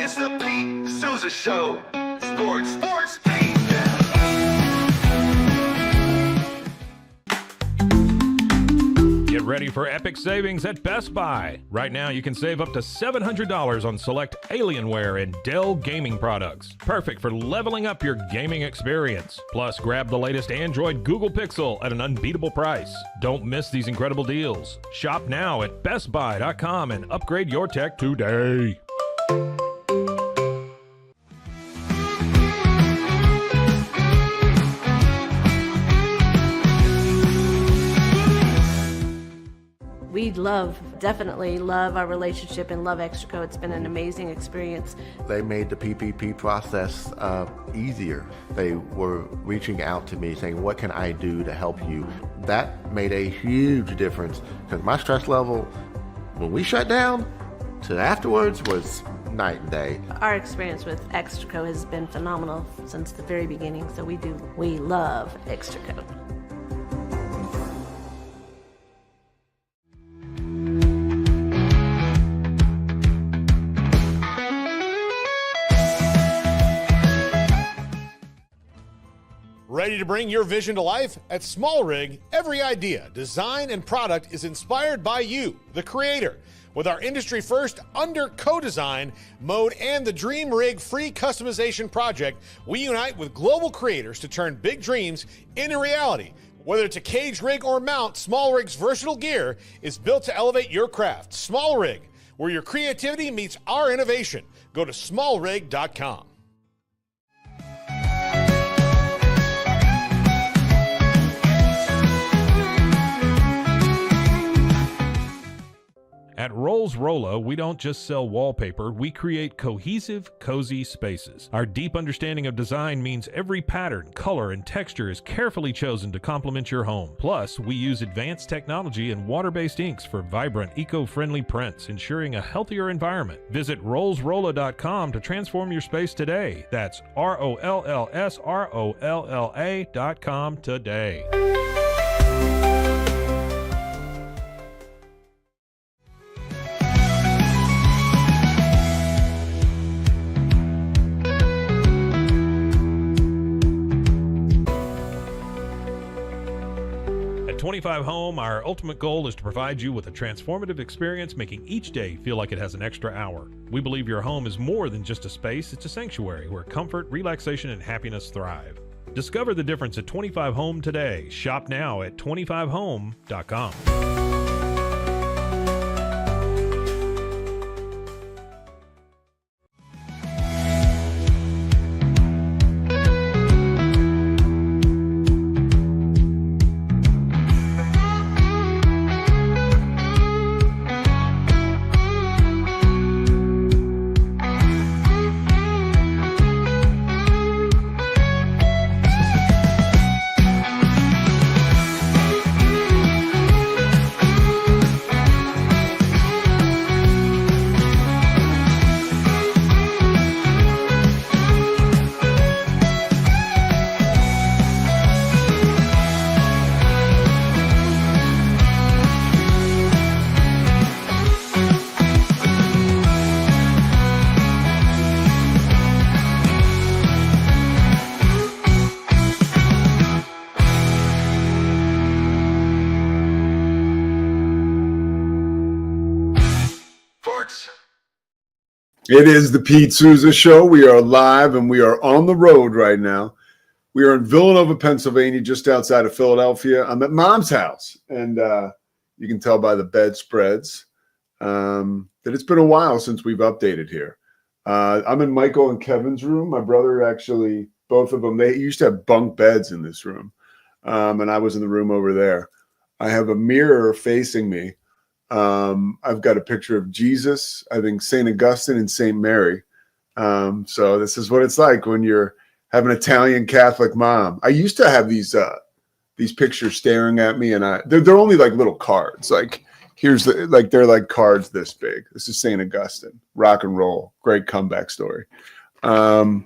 It's the Pete Sousa Show. Sports, Pete. Get ready for epic savings at Best Buy. Right now, you can save up to $700 on select Alienware and Dell gaming products. Perfect for leveling up your gaming experience. Plus, grab the latest Android Google Pixel at an unbeatable price. Don't miss these incredible deals. Shop now at bestbuy.com and upgrade your tech today. We definitely love our relationship and love Extraco. It's been an amazing experience. They made the PPP process easier. They were reaching out to me saying, what can I do to help you? That made a huge difference because my stress level, when we shut down, to afterwards was night and day. Our experience with Extraco has been phenomenal since the very beginning, so we love Extraco. Ready to bring your vision to life? At Small Rig, every idea, design, and product is inspired by you, the creator. With our industry-first under co-design mode and the Dream Rig free customization project, we unite with global creators to turn big dreams into reality. Whether it's a cage rig or mount, Small Rig's versatile gear is built to elevate your craft. Small Rig, where your creativity meets our innovation. Go to smallrig.com. At Rolls Rolo, we don't just sell wallpaper, we create cohesive, cozy spaces. Our deep understanding of design means every pattern, color, and texture is carefully chosen to complement your home. Plus, we use advanced technology and water-based inks for vibrant, eco-friendly prints, ensuring a healthier environment. Visit rollsrolla.com to transform your space today. That's ROLLSROLLA.com today. At 25 Home, our ultimate goal is to provide you with a transformative experience, making each day feel like it has an extra hour. We believe your home is more than just a space, it's a sanctuary where comfort, relaxation, and happiness thrive. Discover the difference at 25 Home today. Shop now at 25home.com. It is the Pete Sousa Show. We are live and we are on the road right now. We are in Villanova, Pennsylvania, just outside of Philadelphia. I'm at Mom's house, and you can tell by the bedspreads that it's been a while since we've updated here. I'm in Michael and Kevin's room. My brother actually, both of them, they used to have bunk beds in this room, and I was in the room over there. I have a mirror facing me. I've got a picture of Jesus, I think St. Augustine and St. Mary. So this is what it's like when you're have an Italian Catholic mom. I used to have these pictures staring at me, and they're only like little cards. Like here's they're like cards this big. This is St. Augustine, rock and roll, great comeback story. I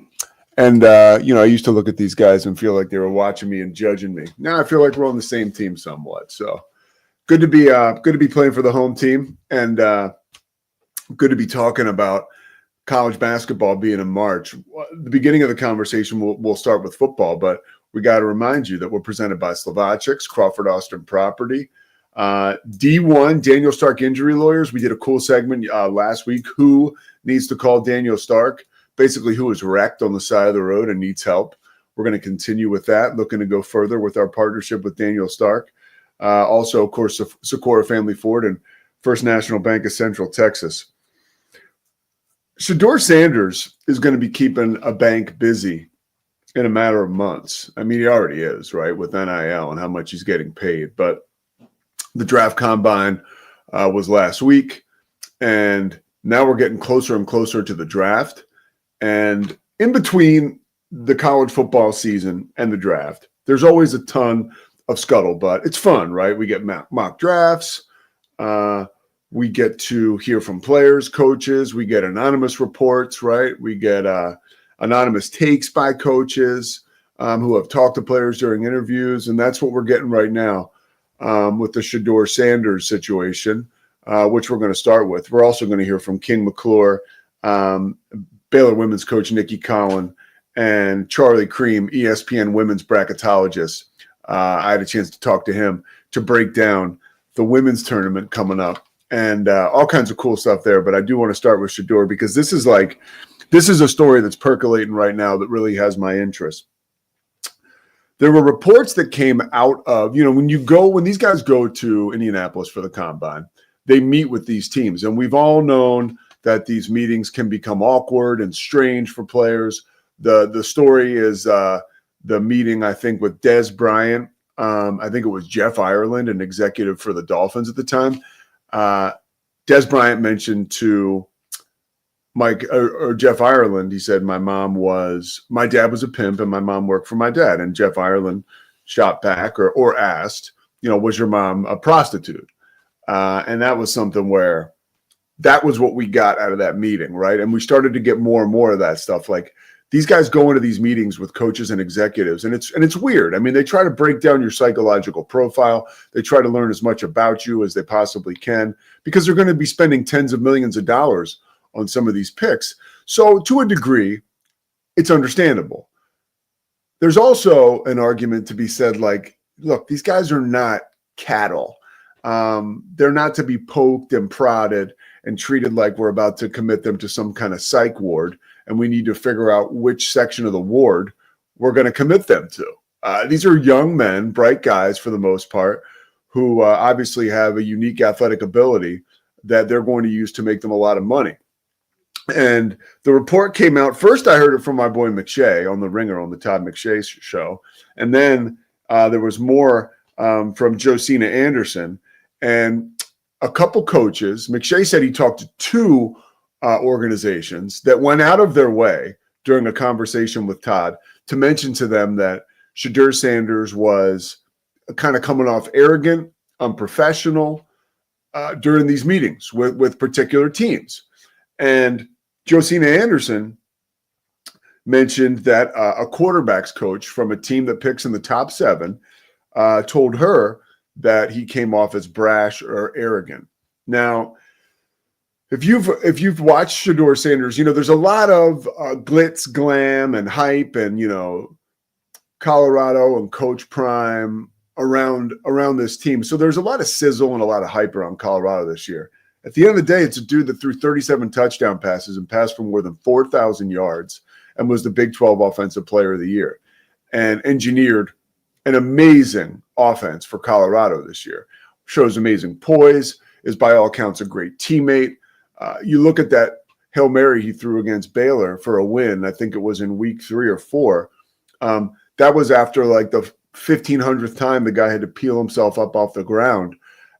used to look at these guys and feel like they were watching me and judging me. Now I feel like we're on the same team somewhat. So good to be playing for the home team, and good to be talking about college basketball being in March, the beginning of the conversation we'll start with football, but we got to remind you that we're presented by Slovacek's, Crawford Austin Property. D1, Daniel Stark Injury Lawyers. We did a cool segment last week. Who needs to call Daniel Stark? Basically, who is wrecked on the side of the road and needs help. We're going to continue with that, looking to go further with our partnership with Daniel Stark. Also, of course, Socorro Family Ford and First National Bank of Central Texas. Shedeur Sanders is going to be keeping a bank busy in a matter of months. I mean, he already is, right, with NIL and how much he's getting paid. But the draft combine was last week, and now we're getting closer and closer to the draft. And in between the college football season and the draft, there's always a ton of scuttlebutt. It's fun, right? We get mock drafts. We get to hear from players, coaches. We get anonymous reports, right? We get anonymous takes by coaches who have talked to players during interviews. And that's what we're getting right now with the Shedeur Sanders situation, which we're going to start with. We're also going to hear from King McClure, Baylor women's coach Nikki Collin, and Charlie Cream, ESPN women's bracketologist. I had a chance to talk to him to break down the women's tournament coming up and all kinds of cool stuff there. But I do want to start with Shedeur because this is a story that's percolating right now that really has my interest. There were reports that came out of, when these guys go to Indianapolis for the combine, they meet with these teams. And we've all known that these meetings can become awkward and strange for players. The story is the meeting, I think, with Des Bryant. I think it was Jeff Ireland, an executive for the Dolphins at the time. Des Bryant mentioned to Mike or Jeff Ireland, he said, my dad was a pimp and my mom worked for my dad. And Jeff Ireland shot back or asked, was your mom a prostitute? And that was something where that was what we got out of that meeting, right? And we started to get more and more of that stuff. Like these guys go into these meetings with coaches and executives, and it's weird. I mean, they try to break down your psychological profile. They try to learn as much about you as they possibly can because they're going to be spending tens of millions of dollars on some of these picks. So to a degree, it's understandable. There's also an argument to be said like, look, these guys are not cattle. They're not to be poked and prodded and treated like we're about to commit them to some kind of psych ward, and we need to figure out which section of the ward we're going to commit them to. These are young men, bright guys for the most part, who obviously have a unique athletic ability that they're going to use to make them a lot of money. And the report came out. First, I heard it from my boy McShay on The Ringer on the Todd McShay show. And then there was more from Josina Anderson and a couple coaches. McShay said he talked to two organizations that went out of their way during a conversation with Todd to mention to them that Shedeur Sanders was kind of coming off arrogant, unprofessional during these meetings with particular teams. And Josina Anderson mentioned that a quarterback's coach from a team that picks in the top 7 told her that he came off as brash or arrogant. Now, if you've watched Shedeur Sanders, there's a lot of glitz, glam, and hype, and Colorado and Coach Prime around this team. So there's a lot of sizzle and a lot of hype around Colorado this year. At the end of the day, it's a dude that threw 37 touchdown passes and passed for more than 4,000 yards and was the Big 12 Offensive Player of the Year and engineered an amazing offense for Colorado this year. Shows amazing poise, is by all accounts a great teammate. You look at that Hail Mary he threw against Baylor for a win. I think it was in week 3 or 4. That was after like the 1,500th time the guy had to peel himself up off the ground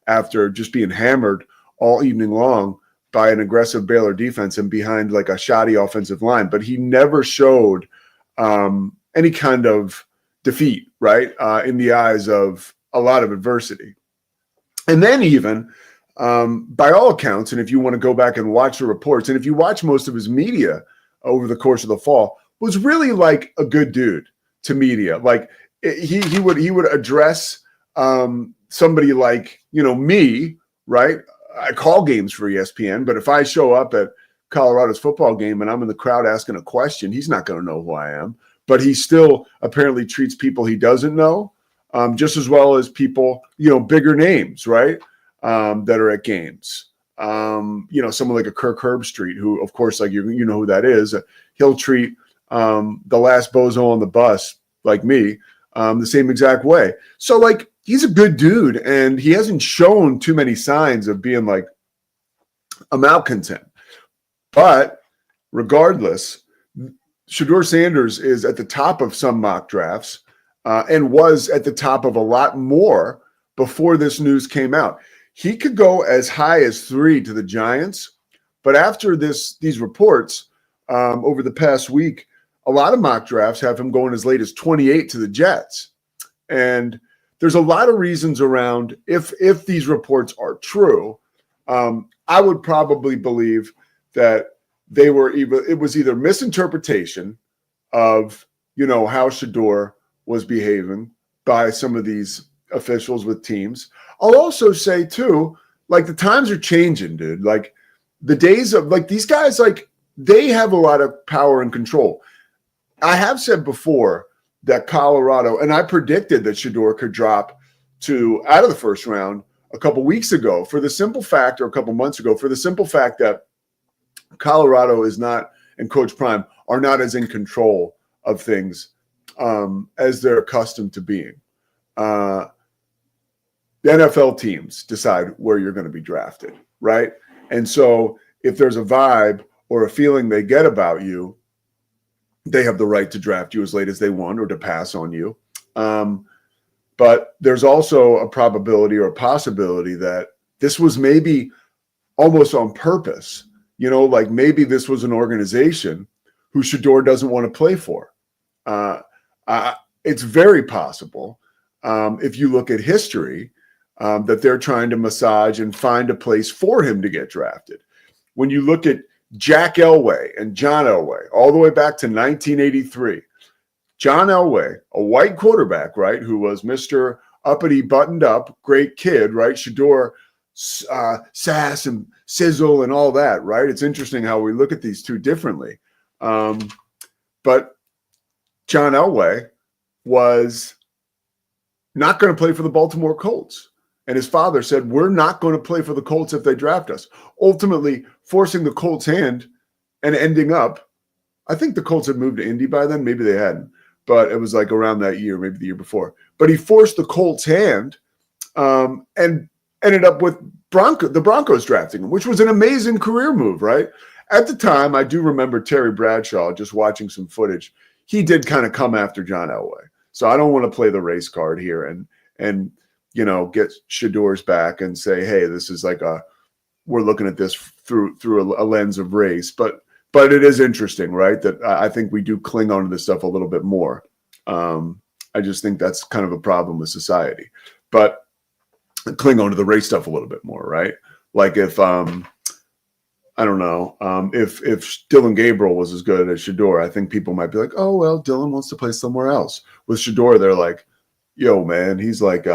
after just being hammered all evening long by an aggressive Baylor defense and behind like a shoddy offensive line. But he never showed any kind of defeat, right, in the eyes of a lot of adversity. And then even, by all accounts, and if you want to go back and watch the reports, and if you watch most of his media over the course of the fall, was really like a good dude to media. Like he would address somebody like, me, right? I call games for ESPN, but if I show up at Colorado's football game and I'm in the crowd asking a question, he's not going to know who I am. But he still apparently treats people he doesn't know just as well as people, bigger names, right, that are at games. Someone like a Kirk Herbstreit, who, of course, like you know who that is. He'll treat the last bozo on the bus, like me, the same exact way. So, like, he's a good dude, and he hasn't shown too many signs of being, like, a malcontent. But regardless, Shedeur Sanders is at the top of some mock drafts and was at the top of a lot more before this news came out. He could go as high as 3 to the Giants, but after these reports over the past week, a lot of mock drafts have him going as late as 28 to the Jets. And there's a lot of reasons around if these reports are true. I would probably believe that it was either misinterpretation of, how Shedeur was behaving by some of these officials with teams. I'll also say too, like, the times are changing, dude. Like, the days of, like, these guys, like, they have a lot of power and control. I have said before that Colorado, and I predicted that Shedeur could drop out of the first round a couple weeks ago or a couple months ago, for the simple fact that Colorado is not, and Coach Prime are not as in control of things as they're accustomed to being. The NFL teams decide where you're going to be drafted, right? And so if there's a vibe or a feeling they get about you, they have the right to draft you as late as they want or to pass on you. But there's also a probability or a possibility that this was maybe almost on purpose. Like, maybe this was an organization who Shedeur doesn't want to play for. It's very possible, if you look at history, that they're trying to massage and find a place for him to get drafted. When you look at Jack Elway and John Elway, all the way back to 1983, John Elway, a white quarterback, right, who was Mr. Uppity, buttoned up, great kid, right? Shedeur, sass and sizzle and all that, right? It's interesting how we look at these two differently. But John Elway was not going to play for the Baltimore Colts. And his father said, we're not going to play for the Colts if they draft us, ultimately forcing the Colts' hand and ending up, I think the Colts had moved to Indy by then. Maybe they hadn't, but it was like around that year, maybe the year before. But he forced the Colts' hand and ended up with the Broncos drafting him, which was an amazing career move, right? At the time, I do remember Terry Bradshaw, just watching some footage. He did kind of come after John Elway. So I don't want to play the race card here and get Shedeur's back and say, hey, this is like we're looking at this through a lens of race. But it is interesting, right? That I think we do cling on to this stuff a little bit more. I just think that's kind of a problem with society. But cling on to the race stuff a little bit more, right? Like if I don't know, if Dylan Gabriel was as good as Shedeur, I think people might be like, oh, well, Dylan wants to play somewhere else. With Shedeur, they're like, yo, man, he's like,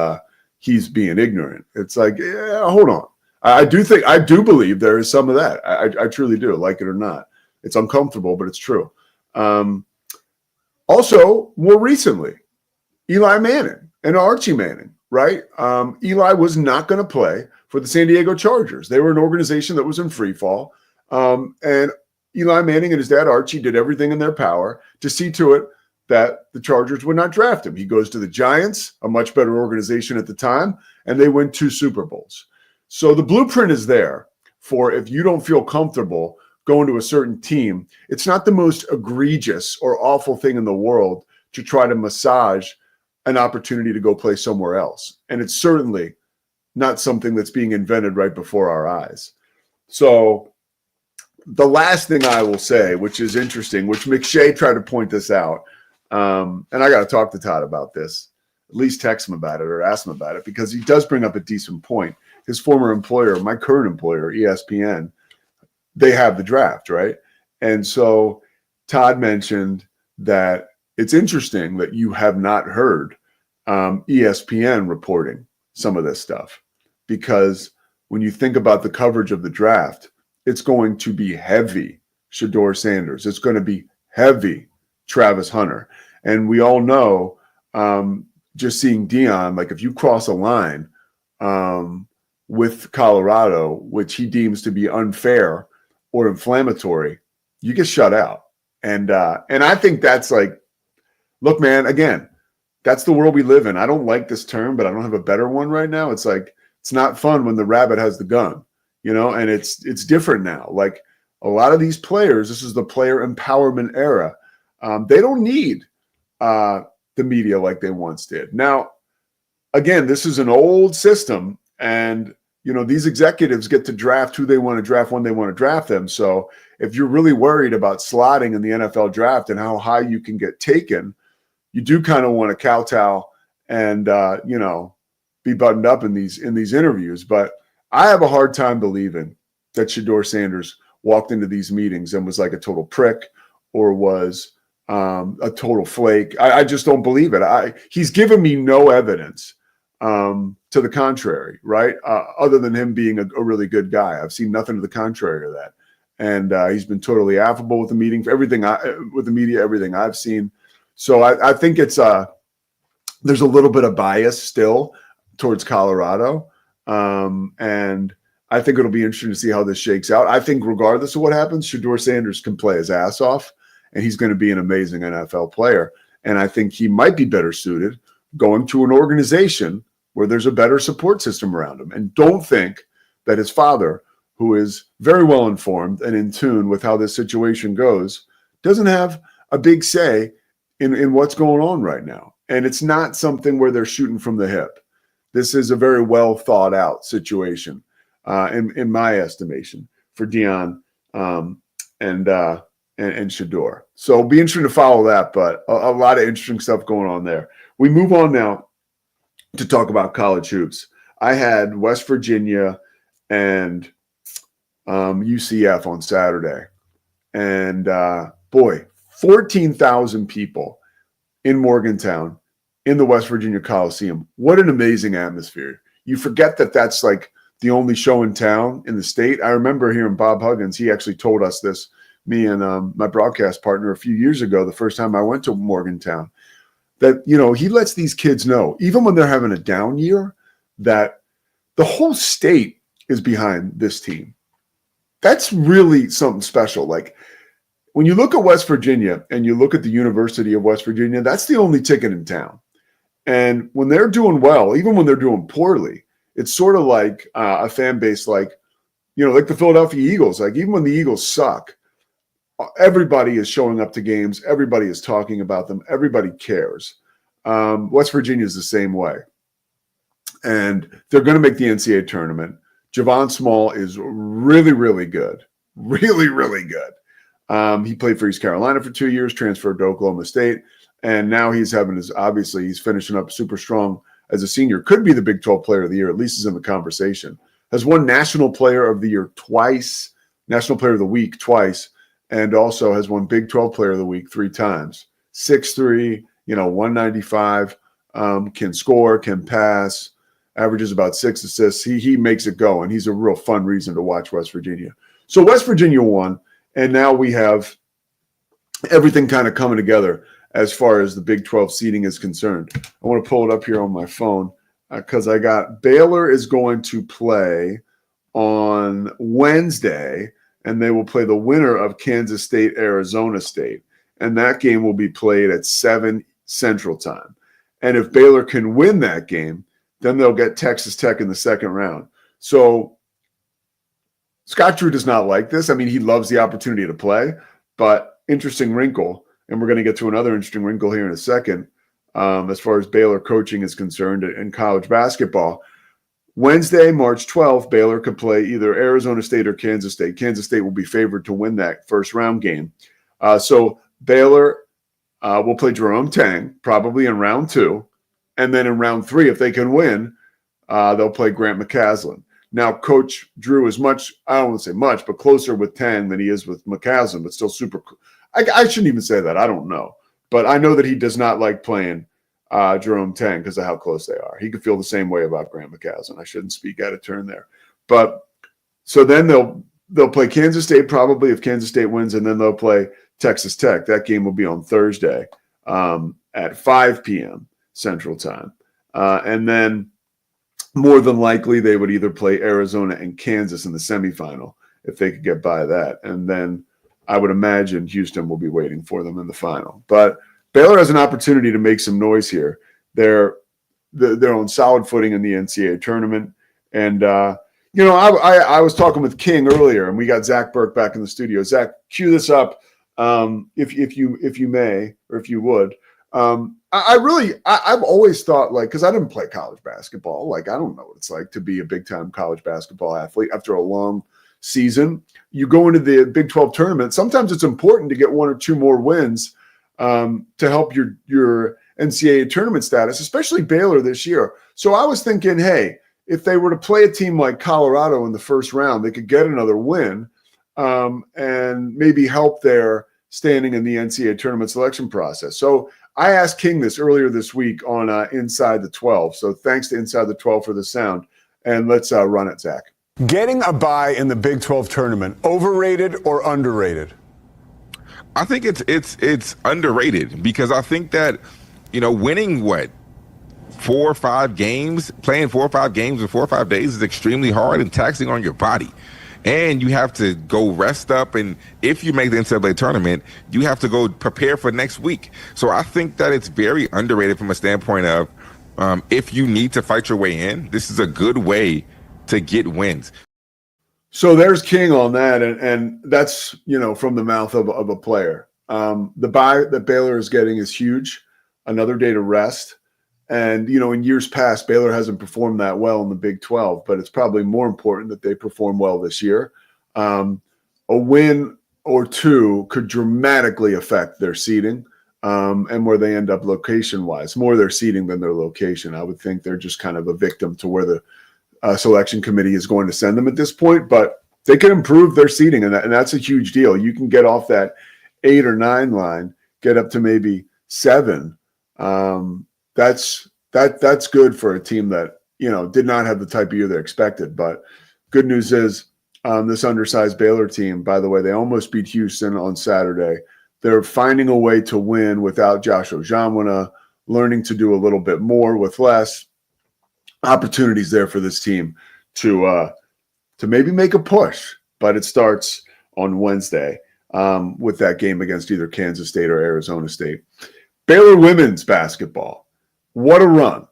he's being ignorant. It's like, yeah, hold on. I do believe there is some of that. I truly do, like it or not. It's uncomfortable, but it's true. Also, more recently, Eli Manning and Archie Manning, right? Eli was not going to play for the San Diego Chargers. They were an organization that was in free fall. And Eli Manning and his dad, Archie, did everything in their power to see to it that the Chargers would not draft him. He goes to the Giants, a much better organization at the time, and they win 2 Super Bowls. So the blueprint is there for if you don't feel comfortable going to a certain team. It's not the most egregious or awful thing in the world to try to massage an opportunity to go play somewhere else. And it's certainly not something that's being invented right before our eyes. So the last thing I will say, which is interesting, which McShay tried to point this out, and I got to talk to Todd about this, at least text him about it or ask him about it, because he does bring up a decent point. His former employer, my current employer, ESPN, they have the draft, right? And so Todd mentioned that it's interesting that you have not heard ESPN reporting some of this stuff, because when you think about the coverage of the draft it's going to be heavy Shedeur Sanders. It's going to be heavy Travis Hunter. And we all know, just seeing Deion, like if you cross a line with Colorado, which he deems to be unfair or inflammatory, you get shut out. And I think that's like, look, man, again, that's the world we live in. I don't like this term, but I don't have a better one right now. It's like, it's not fun when the rabbit has the gun, you know, and it's different now. Like a lot of these players, this is the player empowerment era. They don't need the media like they once did. Now, again, this is an old system, and you know, these executives get to draft who they want to draft when they want to draft them. So if you're really worried about slotting in the NFL draft and how high you can get taken, you do kind of want to kowtow and you know, be buttoned up in these interviews. But I have a hard time believing that Shedeur Sanders walked into these meetings and was like a total prick or was a total flake. I just don't believe it. He's given me no evidence to the contrary, right? Other than him being a really good guy. I've seen nothing to the contrary of that. And he's been totally affable with the meeting, with the media, everything I've seen. So I think it's there's a little bit of bias still towards Colorado. And I think it'll be interesting to see how this shakes out. I think regardless of what happens, Shedeur Sanders can play his ass off, and he's going to be an amazing NFL player. And I think he might be better suited going to an organization where there's a better support system around him. And don't think that his father, who is very well informed and in tune with how this situation goes, doesn't have a big say in what's going on right now. And it's not something where they're shooting from the hip. This is a very well thought out situation, in my estimation, for Deion and Shedeur. So it'll be interesting to follow that, but a lot of interesting stuff going on there. We move on now to talk about college hoops. I had West Virginia and UCF on Saturday. And boy, 14,000 people in Morgantown in the West Virginia Coliseum. What an amazing atmosphere. You forget that that's like the only show in town in the state. I remember hearing Bob Huggins. He actually told us this, me and my broadcast partner, a few years ago, the first time I went to Morgantown, that, you know, he lets these kids know, even when they're having a down year, that the whole state is behind this team. That's really something special. Like when you look at West Virginia and you look at the University of West Virginia, that's the only ticket in town. And when they're doing well, even when they're doing poorly, it's sort of like a fan base, like, you know, like the Philadelphia Eagles. Like even when the Eagles suck, everybody is showing up to games. Everybody is talking about them. Everybody cares. West Virginia is the same way. And they're going to make the NCAA tournament. Javon Small is really, really good. Really, really good. He played for East Carolina for 2 years, transferred to Oklahoma State. And now he's he's finishing up super strong as a senior. Could be the Big 12 Player of the Year, at least is in the conversation. Has won National Player of the Year twice, National Player of the Week twice, and also has won Big 12 Player of the Week 3 times. 6'3", 195, can score, can pass, averages about 6 assists. He makes it go, and he's a real fun reason to watch West Virginia. So West Virginia won, and now we have everything kind of coming together as far as the Big 12 seeding is concerned. I want to pull it up here on my phone because I got Baylor is going to play on Wednesday, and they will play the winner of Kansas State, Arizona State. And that game will be played at 7 Central Time. And if Baylor can win that game, then they'll get Texas Tech in the second round. So Scott Drew does not like this. I mean, he loves the opportunity to play, but interesting wrinkle. And we're going to get to another interesting wrinkle here in a second as far as Baylor coaching is concerned in college basketball. Wednesday, March 12th, Baylor could play either Arizona State or Kansas State. Kansas State will be favored to win that first round game. So Baylor will play Jerome Tang probably in round 2. And then in round 3, if they can win, they'll play Grant McCaslin. Now, Coach Drew is much, I don't want to say much, but closer with Tang than he is with McCaslin, but still super cool. I shouldn't even say that. I don't know. But I know that he does not like playing Jerome Tang because of how close they are. He could feel the same way about Grant McCaslin. I shouldn't speak out of turn there. But so then they'll they'll play Kansas State probably if Kansas State wins, and then they'll play Texas Tech. That game will be on Thursday at 5 p.m. Central Time. And then more than likely they would either play Arizona and Kansas in the semifinal if they could get by that. And then I would imagine Houston will be waiting for them in the final. But Baylor has an opportunity to make some noise here. They're on solid footing in the NCAA tournament. And, I was talking with King earlier, and we got Zach Burke back in the studio. Zach, cue this up if you may, or if you would. I've always thought, like, because I didn't play college basketball. Like, I don't know what it's like to be a big-time college basketball athlete after a long season. You go into the Big 12 tournament. Sometimes it's important to get one or two more wins to help your NCAA tournament status, especially Baylor this year. So I was thinking, hey, if they were to play a team like Colorado in the first round, they could get another win and maybe help their standing in the NCAA tournament selection process. So I asked King this earlier this week on Inside the 12. So thanks to Inside the 12 for the sound. And let's run it, Zach. Getting a bye in the Big 12 tournament, overrated or underrated? I think it's underrated because I think that, winning 4 or 5 games, playing 4 or 5 games in 4 or 5 days is extremely hard and taxing on your body. And you have to go rest up. And if you make the NCAA tournament, you have to go prepare for next week. So I think that it's very underrated from a standpoint of if you need to fight your way in, this is a good way to get wins. So there's King on that. And that's, from the mouth of a player. The bye that Baylor is getting is huge. Another day to rest. And, in years past, Baylor hasn't performed that well in the Big 12, but it's probably more important that they perform well this year. A win or two could dramatically affect their seeding and where they end up location-wise, more their seeding than their location. I would think they're just kind of a victim to where the selection committee is going to send them at this point, but they can improve their seeding, and that's a huge deal. You can get off that 8 or 9 line, get up to maybe 7. That's good for a team that, did not have the type of year they expected. But good news is this undersized Baylor team, by the way, they almost beat Houston on Saturday. They're finding a way to win without Josh Ojamwana, learning to do a little bit more with less. Opportunities there for this team to maybe make a push. But it starts on Wednesday with that game against either Kansas State or Arizona State. Baylor women's basketball. What a run.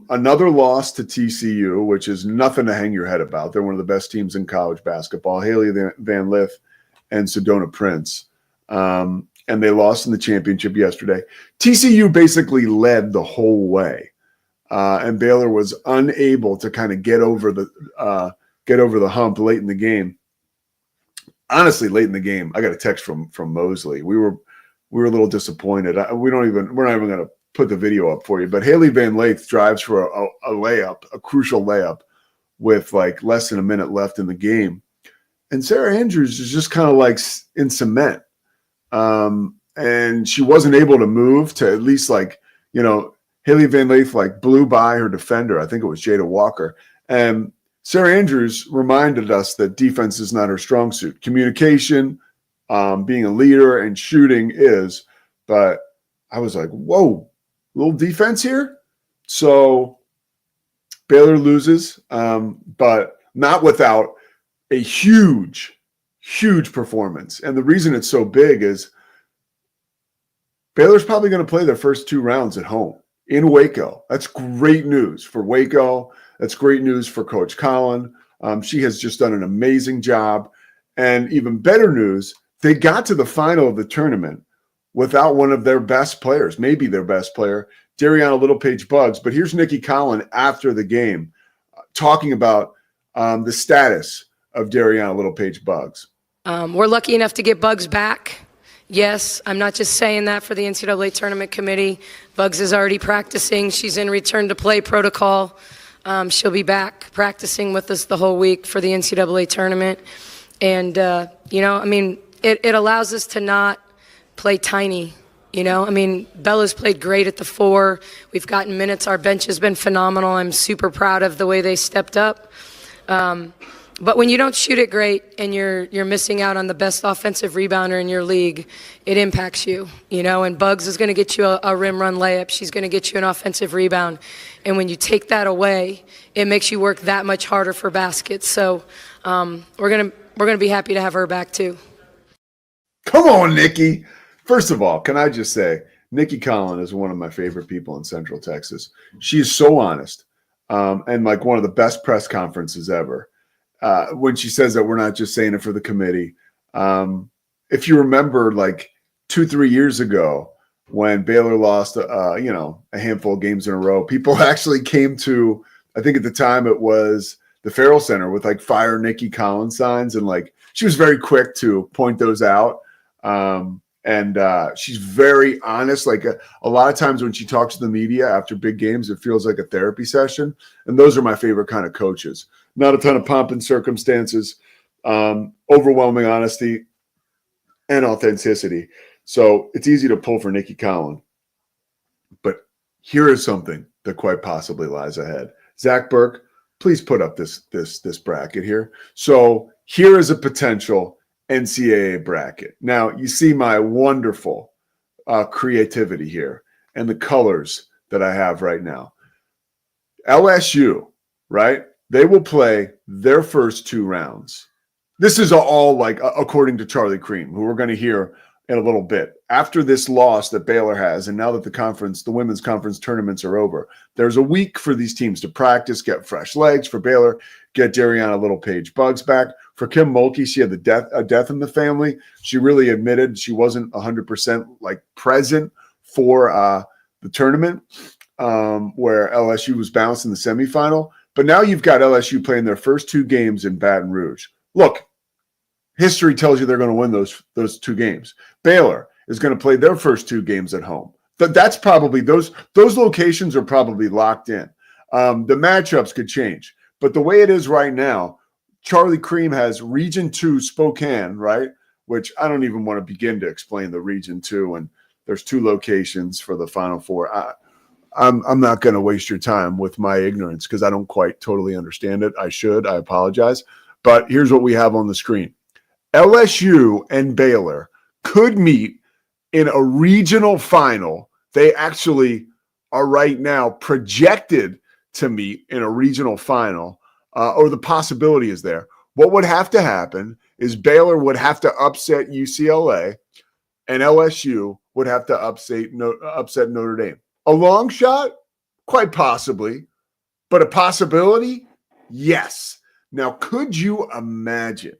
Another loss to TCU, which is nothing to hang your head about. They're one of the best teams in college basketball, Haley Van Lith and Sedona Prince. And they lost in the championship yesterday. TCU basically led the whole way. And Baylor was unable to kind of get over the hump late in the game. Honestly, late in the game, I got a text from Mosley. We were a little disappointed. We're not even going to put the video up for you, but Haley Van Lith drives for a layup, a crucial layup with like less than a minute left in the game. And Sarah Andrews is just kind of like in cement. And she wasn't able to move to at least Haley Van Lith blew by her defender. I think it was Jada Walker. And Sarah Andrews reminded us that defense is not her strong suit. Communication, being a leader, and shooting is. But I was like, whoa, little defense here? So Baylor loses, but not without a huge, huge performance. And the reason it's so big is Baylor's probably going to play their first 2 rounds at home in Waco. That's great news for Waco. That's great news for Coach Collin. She has just done an amazing job. And even better news, they got to the final of the tournament without one of their best players, maybe their best player, Dariana Littlepage-Buggs. But here's Nikki Collin after the game talking about the status of Dariana Littlepage-Buggs. We're lucky enough to get Buggs back. Yes, I'm not just saying that for the NCAA Tournament Committee. Buggs is already practicing. She's in return to play protocol. She'll be back practicing with us the whole week for the NCAA Tournament. And, it allows us to not play tiny, Bella's played great at the 4. We've gotten minutes. Our bench has been phenomenal. I'm super proud of the way they stepped up. But when you don't shoot it great and you're missing out on the best offensive rebounder in your league, it impacts you, and Bugs is going to get you a rim run layup. She's going to get you an offensive rebound. And when you take that away, it makes you work that much harder for baskets. So we're going to be happy to have her back too. Come on, Nikki. First of all, can I just say, Nikki Collin is one of my favorite people in Central Texas. She is so honest, and like one of the best press conferences ever. When she says that we're not just saying it for the committee. If you remember, like 2-3 years ago, when Baylor lost, a handful of games in a row, people actually came to, I think at the time it was the Farrell Center with like "Fire Nikki Collin" signs, and like she was very quick to point those out. And she's very honest. Like a lot of times when she talks to the media after big games, it feels like a therapy session. And those are my favorite kind of coaches. Not a ton of pomp and circumstances, overwhelming honesty and authenticity. So it's easy to pull for Nikki Collin. But here is something that quite possibly lies ahead. Zach Burke, please put up this bracket here. So here is a potential NCAA bracket. Now, you see my wonderful creativity here and the colors that I have right now. LSU, right? They will play their first 2 rounds. This is all like according to Charlie Cream, who we're going to hear in a little bit. After this loss that Baylor has, and now that the women's conference tournaments are over, there's a week for these teams to practice, get fresh legs. For Baylor, get Dariana Littlepage Bugs back. For Kim Mulkey, she had a death in the family. She really admitted she wasn't 100% like present for the tournament where LSU was bounced in the semifinal. But now you've got LSU playing their first 2 games in Baton Rouge. Look, history tells you they're going to win those 2 games. Baylor is going to play their first 2 games at home. But that's probably those locations are probably locked in. The matchups could change. But the way it is right now, Charlie Cream has Region 2 Spokane, right? Which I don't even want to begin to explain the Region 2. And there's 2 locations for the Final Four. I'm not going to waste your time with my ignorance because I don't quite totally understand it. I should. I apologize. But here's what we have on the screen. LSU and Baylor could meet in a regional final. They actually are right now projected to meet in a regional final, or the possibility is there. What would have to happen is Baylor would have to upset UCLA and LSU would have to upset Notre Dame. A long shot? Quite possibly. But a possibility? Yes. Now, could you imagine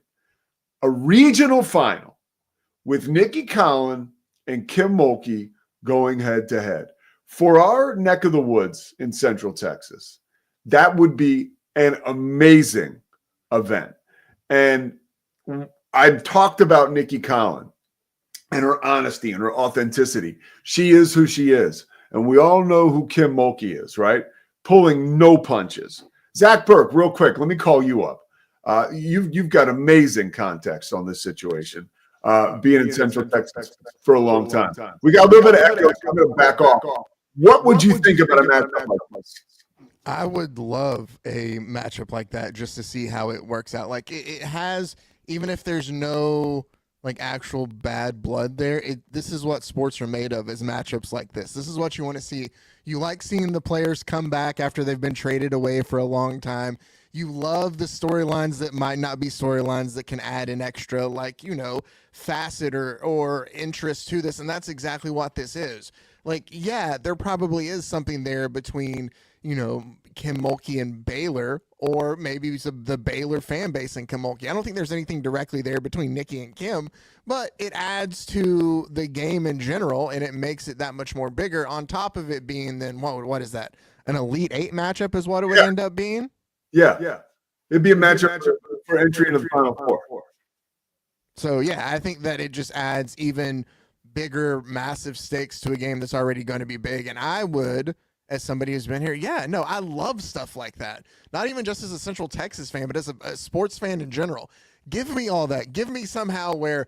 a regional final with Nikki Collin and Kim Mulkey going head-to-head? For our neck of the woods in Central Texas, that would be an amazing event. And I've talked about Nikki Collin and her honesty and her authenticity. She is who she is. And we all know who Kim Mulkey is, right? Pulling no punches. Zach Burke, real quick, let me call you up. You've got amazing context on this situation, being in Central Texas for a long time. We got a little bit of echo, so I'm going to back off. What would you think about a matchup like this? I would love a matchup like that just to see how it works out. Like it has, even if there's no like actual bad blood there, this is what sports are made of, is matchups like this. This is what you want to see. You like seeing the players come back after they've been traded away for a long time. You love the storylines that might not be storylines that can add an extra, like, facet or interest to this. And that's exactly what this is. Like, yeah, there probably is something there between, Kim Mulkey and Baylor, or maybe the Baylor fan base and Kim Mulkey. I don't think there's anything directly there between Nikki and Kim, but it adds to the game in general, and it makes it that much more bigger, on top of it being then, what is that? An Elite 8 matchup is what it would end up being? Yeah. It'd be a matchup for entry into the Final Four. So, yeah, I think that it just adds even bigger, massive stakes to a game that's already going to be big. And I would, as somebody who's been here, I love stuff like that. Not even just as a Central Texas fan, but as a sports fan in general. Give me all that. Give me somehow where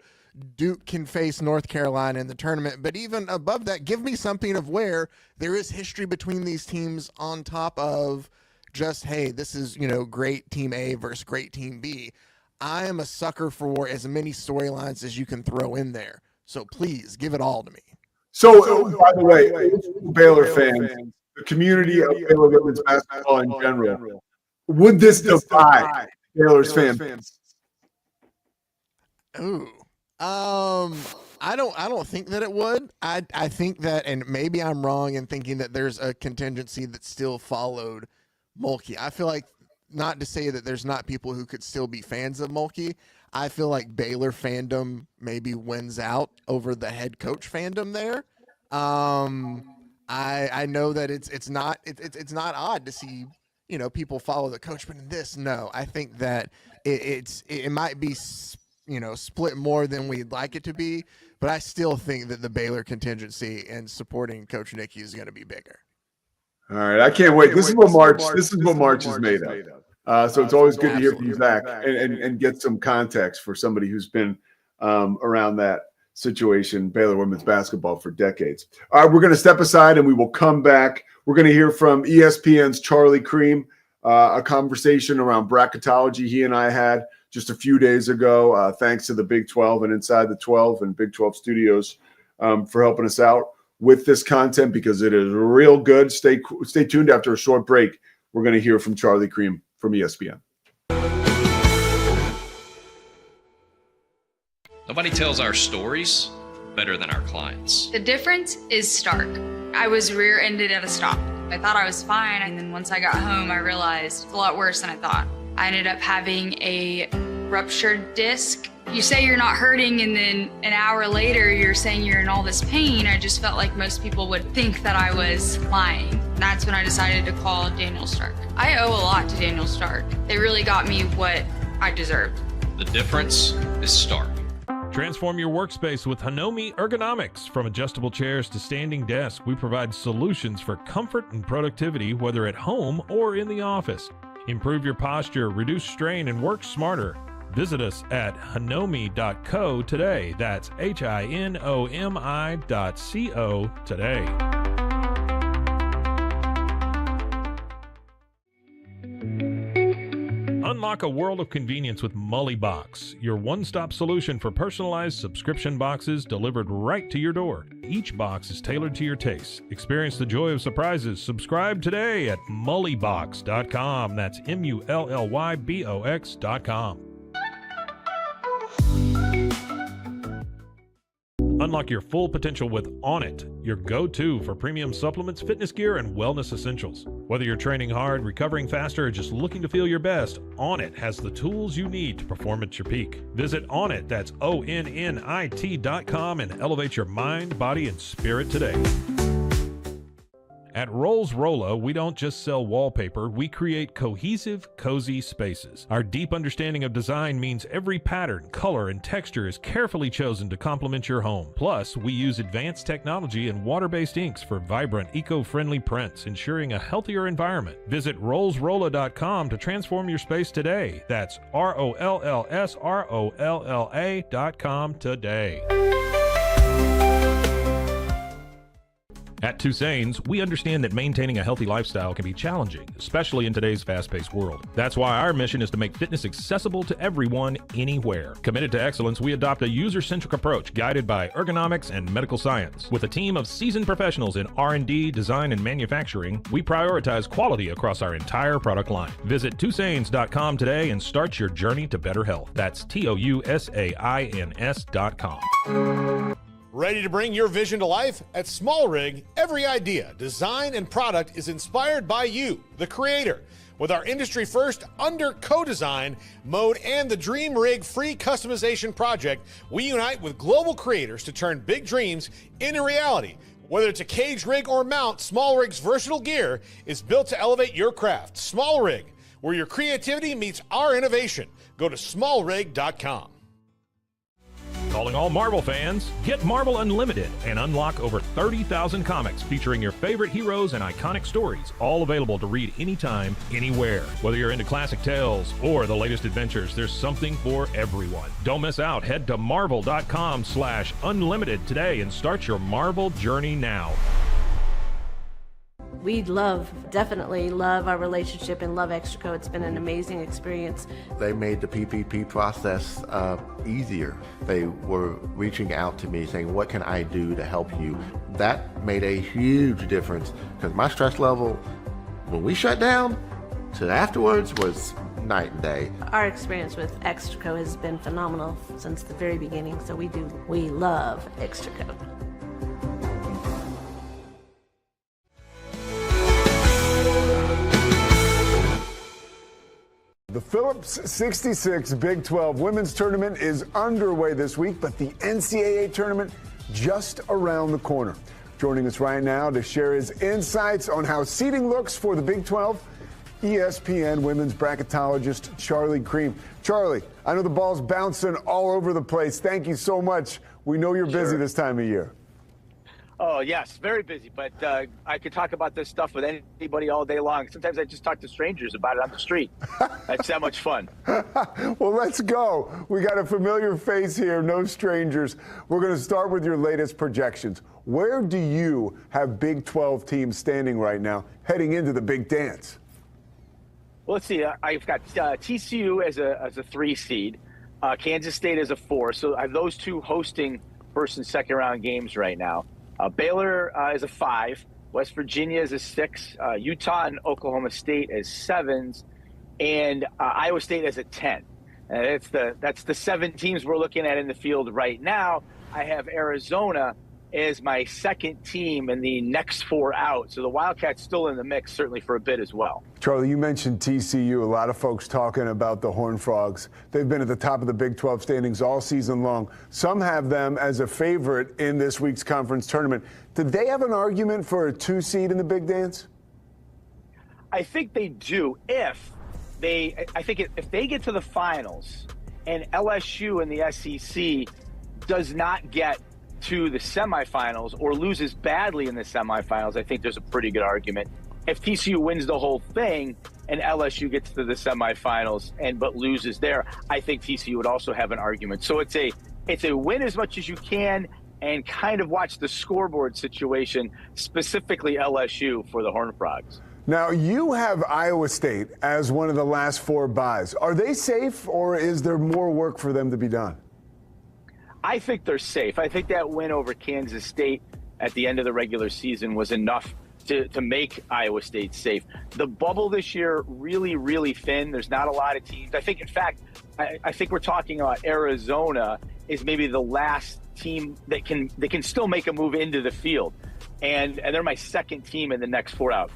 Duke can face North Carolina in the tournament. But even above that, give me something of where there is history between these teams on top of just, hey, this is, great team A versus great team B. I am a sucker for as many storylines as you can throw in there. So please give it all to me. So, by the way, Baylor fans, the community of Baylor women's basketball in general, would this divide Baylor's fans? Ooh. I don't think that it would. I think that, and maybe I'm wrong in thinking that there's a contingency that still followed Mulkey. I feel like, not to say that there's not people who could still be fans of Mulkey, I feel like Baylor fandom maybe wins out over the head coach fandom there. I know that it's not odd to see, people follow the coach, but in this, no, I think that it might be, split more than we'd like it to be, but I still think that the Baylor contingency and supporting Coach Nicky is going to be bigger. All right, I can't wait. This is what March is made of. So it's always good to hear from Zach and get some context for somebody who's been around that situation, Baylor women's basketball, for decades. All right, we're going to step aside and we will come back. We're going to hear from ESPN's Charlie Cream, a conversation around bracketology he and I had just a few days ago, thanks to the Big 12 and Inside the 12 and Big 12 Studios for helping us out with this content, because it is real good. Stay tuned. After a short break, we're going to hear from Charlie Cream from ESPN. Nobody tells our stories better than our clients. The difference is stark. I was rear-ended at a stop. I thought I was fine, and then once I got home, I realized it's a lot worse than I thought. I ended up having a ruptured disc. You say you're not hurting, and then an hour later, you're saying you're in all this pain. I just felt like most people would think that I was lying. And that's when I decided to call Daniel Stark. I owe a lot to Daniel Stark. They really got me what I deserved. The difference is stark. Transform your workspace with Hanomi Ergonomics. From adjustable chairs to standing desks, we provide solutions for comfort and productivity, whether at home or in the office. Improve your posture, reduce strain, and work smarter. Visit us at hanomi.co today. That's HINOMI.co today. Unlock a world of convenience with Mullybox, your one-stop solution for personalized subscription boxes delivered right to your door. Each box is tailored to your tastes. Experience the joy of surprises. Subscribe today at mullybox.com. That's MULLYBOX.com. Unlock your full potential with Onnit, your go-to for premium supplements, fitness gear, and wellness essentials. Whether you're training hard, recovering faster, or just looking to feel your best, Onnit has the tools you need to perform at your peak. Visit Onnit, that's ONNIT.com, and elevate your mind, body, and spirit today. At Rolls Rolla, we don't just sell wallpaper, we create cohesive, cozy spaces. Our deep understanding of design means every pattern, color, and texture is carefully chosen to complement your home. Plus, we use advanced technology and water-based inks for vibrant, eco-friendly prints, ensuring a healthier environment. Visit rollsrolla.com to transform your space today. That's ROLLSROLLA.com today. At Toussaint's, we understand that maintaining a healthy lifestyle can be challenging, especially in today's fast-paced world. That's why our mission is to make fitness accessible to everyone, anywhere. Committed to excellence, we adopt a user-centric approach guided by ergonomics and medical science. With a team of seasoned professionals in R&D, design, and manufacturing, we prioritize quality across our entire product line. Visit Toussaint's.com today and start your journey to better health. That's TOUSAINS.com. Ready to bring your vision to life? At Small Rig, every idea, design, and product is inspired by you, the creator. With our industry-first under co-design mode and the Dream Rig free customization project, we unite with global creators to turn big dreams into reality. Whether it's a cage rig or mount, Small Rig's versatile gear is built to elevate your craft. Small Rig, where your creativity meets our innovation. Go to smallrig.com. Calling all Marvel fans, get Marvel Unlimited and unlock over 30,000 comics featuring your favorite heroes and iconic stories, all available to read anytime, anywhere. Whether you're into classic tales or the latest adventures, there's something for everyone. Don't miss out. Head to marvel.com/unlimited today and start your Marvel journey now. We definitely love our relationship and love Extraco. It's been an amazing experience. They made the PPP process easier. They were reaching out to me saying, what can I do to help you? That made a huge difference because my stress level, when we shut down, to afterwards was night and day. Our experience with Extraco has been phenomenal since the very beginning, so we love Extraco. The Phillips 66 Big 12 Women's Tournament is underway this week, but the NCAA Tournament just around the corner. Joining us right now to share his insights on how seeding looks for the Big 12, ESPN women's bracketologist Charlie Cream. Charlie, I know the ball's bouncing all over the place. Thank you so much. We know you're busy this time of year. Oh, yes, very busy, but I could talk about this stuff with anybody all day long. Sometimes I just talk to strangers about it on the street. That's that much fun. Well, let's go. We got a familiar face here, no strangers. We're going to start with your latest projections. Where do you have Big 12 teams standing right now heading into the big dance? Well, let's see. I've got TCU as a 3 seed, Kansas State as a 4. So I have those two hosting first and second round games right now. Baylor is a 5, West Virginia is a 6, Utah and Oklahoma State as 7s, and Iowa State as a 10. And that's the 7 teams we're looking at in the field right now. I have Arizona as my second team in the next 4 out. So the Wildcats still in the mix, certainly for a bit as well. Charlie, you mentioned TCU. A lot of folks talking about the Horned Frogs. They've been at the top of the Big 12 standings all season long. Some have them as a favorite in this week's conference tournament. Did they have an argument for a 2 seed in the Big Dance? I think they do if they get to the finals and LSU in the SEC does not get to the semifinals or loses badly in the semifinals, I think there's a pretty good argument. If TCU wins the whole thing and LSU gets to the semifinals but loses there, I think TCU would also have an argument. So it's a win as much as you can and kind of watch the scoreboard situation, specifically LSU for the Horned Frogs. Now, you have Iowa State as one of the last 4 byes. Are they safe, or is there more work for them to be done? I think they're safe. I think that win over Kansas State at the end of the regular season was enough to make Iowa State safe. The bubble this year really, really thin. There's not a lot of teams. I think, in fact, I think we're talking about Arizona is maybe the last team that can still make a move into the field. And they're my second team in the next 4 out,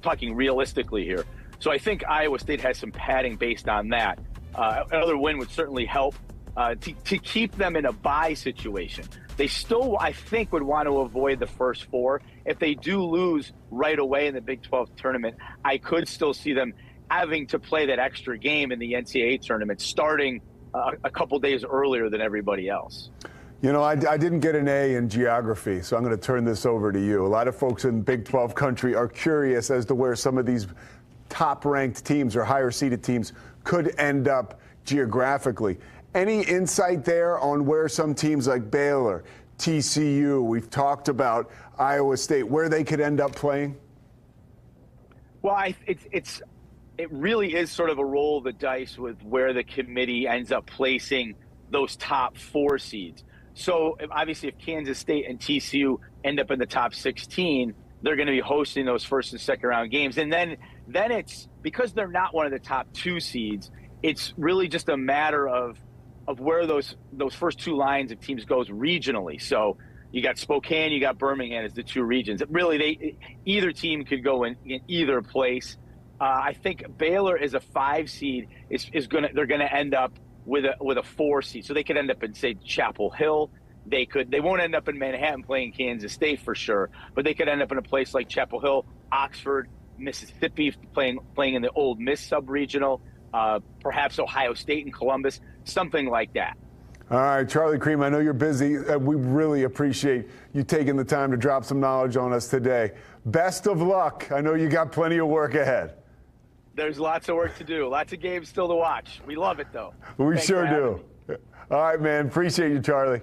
talking realistically here. So I think Iowa State has some padding based on that. Another win would certainly help. To keep them in a bye situation. They still, I think, would want to avoid the first 4. If they do lose right away in the Big 12 tournament, I could still see them having to play that extra game in the NCAA tournament, starting a couple days earlier than everybody else. You know, I didn't get an A in geography, so I'm going to turn this over to you. A lot of folks in Big 12 country are curious as to where some of these top-ranked teams or higher-seeded teams could end up geographically. Any insight there on where some teams like Baylor, TCU, we've talked about Iowa State, where they could end up playing? Well, it really is sort of a roll of the dice with where the committee ends up placing those top 4 seeds. So obviously if Kansas State and TCU end up in the top 16, they're going to be hosting those first and second round games. And then it's because they're not one of the top 2 seeds, it's really just a matter of where those first 2 lines of teams goes regionally. So you got Spokane, you got Birmingham as the 2 regions. Really, either team could go in either place. I think Baylor is a 5 seed. They're gonna end up with a 4 seed. So they could end up in, say, Chapel Hill. They won't end up in Manhattan playing Kansas State for sure, but they could end up in a place like Chapel Hill, Oxford, Mississippi, playing in the Ole Miss sub-regional. Perhaps Ohio State and Columbus, something like that. All right, Charlie Cream, I know you're busy. We really appreciate you taking the time to drop some knowledge on us today. Best of luck. I know you got plenty of work ahead. There's lots of work to do, lots of games still to watch. We love it, though. We Thanks sure do. All right, man. Appreciate you, Charlie.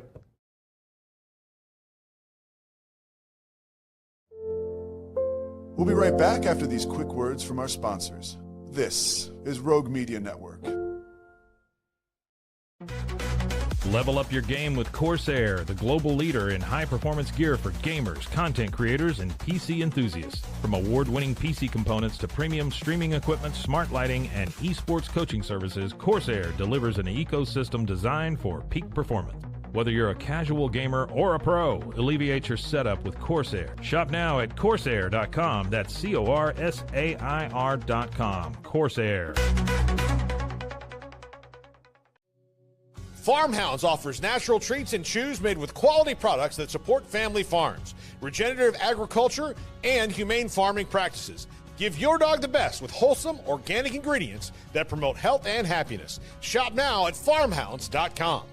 We'll be right back after these quick words from our sponsors. This is Rogue Media Network. Level up your game with Corsair, the global leader in high-performance gear for gamers, content creators, and PC enthusiasts. From award-winning PC components to premium streaming equipment, smart lighting, and esports coaching services, Corsair delivers an ecosystem designed for peak performance. Whether you're a casual gamer or a pro, alleviate your setup with Corsair. Shop now at Corsair.com. That's Corsair.com. Corsair. Farmhounds offers natural treats and chews made with quality products that support family farms, regenerative agriculture, and humane farming practices. Give your dog the best with wholesome, organic ingredients that promote health and happiness. Shop now at farmhounds.com.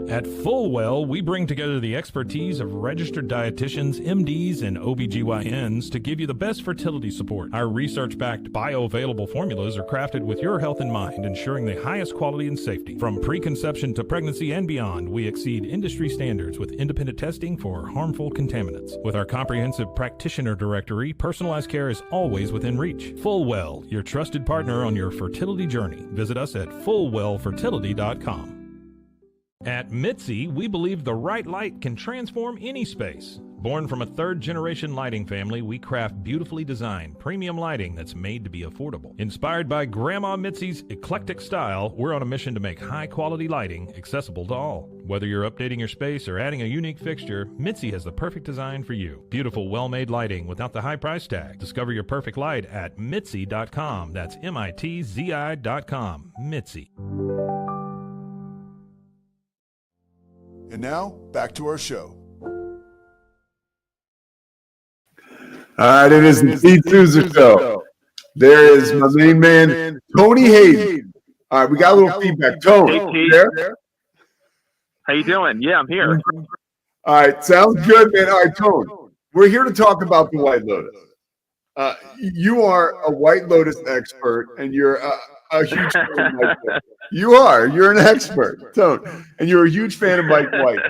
At Fullwell, we bring together the expertise of registered dietitians, MDs, and OBGYNs to give you the best fertility support. Our research-backed bioavailable formulas are crafted with your health in mind, ensuring the highest quality and safety. From preconception to pregnancy and beyond, we exceed industry standards with independent testing for harmful contaminants. With our comprehensive practitioner directory, personalized care is always within reach. Fullwell, your trusted partner on your fertility journey. Visit us at fullwellfertility.com. At Mitzi, we believe the right light can transform any space. Born from a third-generation lighting family, we craft beautifully designed, premium lighting that's made to be affordable. Inspired by Grandma Mitzi's eclectic style, we're on a mission to make high-quality lighting accessible to all. Whether you're updating your space or adding a unique fixture, Mitzi has the perfect design for you. Beautiful, well-made lighting without the high price tag. Discover your perfect light at Mitzi.com. That's MITZI.com. Mitzi. And now, back to our show. All right, it is the Pete Sousa Show. There is my main man, Tony Hayden. All right, we got a little feedback. Tony, Hey, there? How you doing? Yeah, I'm here. All right, sounds good, man. All right, Tony, we're here to talk about the White Lotus. You are a White Lotus expert, and you're a huge fan of Mike White. You're an expert, Tone, and you're a huge fan of Mike White.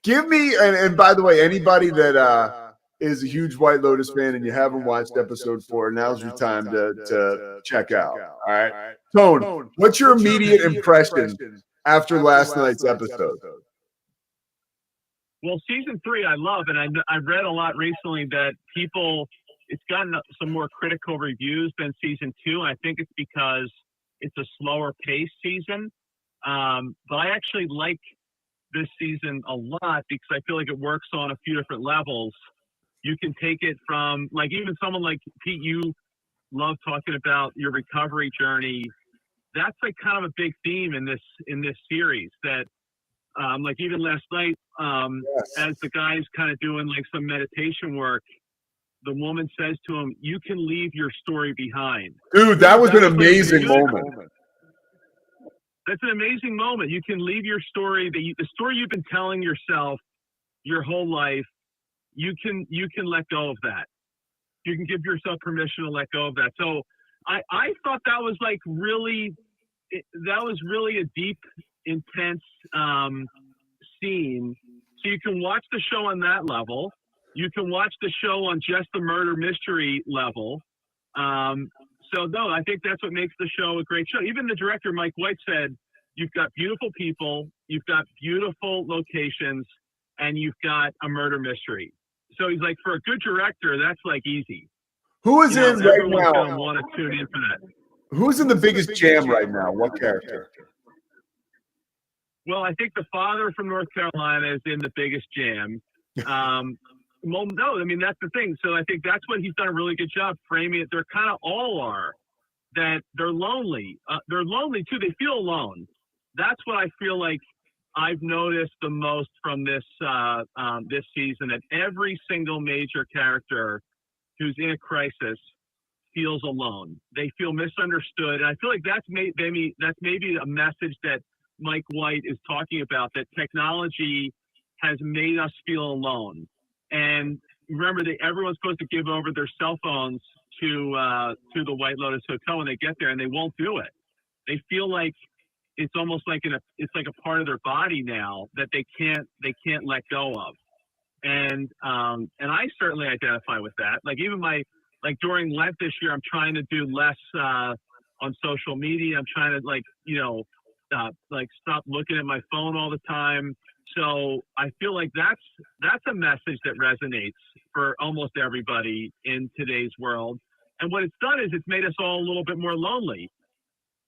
Give me, and by the way, anybody that is a huge White Lotus fan and you haven't watched episode 4, now's your time to check out. All right, Tone, what's your immediate impression after last night's episode? Well, season 3 I love, and I've read a lot recently that it's gotten some more critical reviews than season 2. And I think it's because it's a slower paced season. But I actually like this season a lot because I feel like it works on a few different levels. You can take it from, like, even someone like Pete, you love talking about your recovery journey. That's like kind of a big theme in this series that, like even last night, as the guy's kind of doing like some meditation work, the woman says to him, "You can leave your story behind." Dude, that was an amazing moment. That's an amazing moment. You can leave your story, the story you've been telling yourself your whole life. You can let go of that. You can give yourself permission to let go of that. So I thought that was like really a deep, intense scene. So you can watch the show on that level. You can watch the show on just the murder mystery level. So no, I think that's what makes the show a great show. Even the director, Mike White, said, you've got beautiful people, you've got beautiful locations, and you've got a murder mystery. So he's like, for a good director, that's like easy. Who is in right everyone's now? gonna want to tune in for that. Who's in the biggest jam right now? What character? Well, I think the father from North Carolina is in the biggest jam. Well, no, I mean, that's the thing. So I think that's what he's done a really good job framing it. They're kind of all are, that they're lonely. They're lonely too. They feel alone. That's what I feel like I've noticed the most from this this season, that every single major character who's in a crisis feels alone. They feel misunderstood. And I feel like that's maybe a message that Mike White is talking about, that technology has made us feel alone. And remember that everyone's supposed to give over their cell phones to the White Lotus Hotel when they get there, and they won't do it. They feel like it's almost like it's like a part of their body now that they can't let go of. And I certainly identify with that. Like even during Lent this year, I'm trying to do less on social media. I'm trying to stop looking at my phone all the time. So I feel like that's a message that resonates for almost everybody in today's world. And what it's done is it's made us all a little bit more lonely,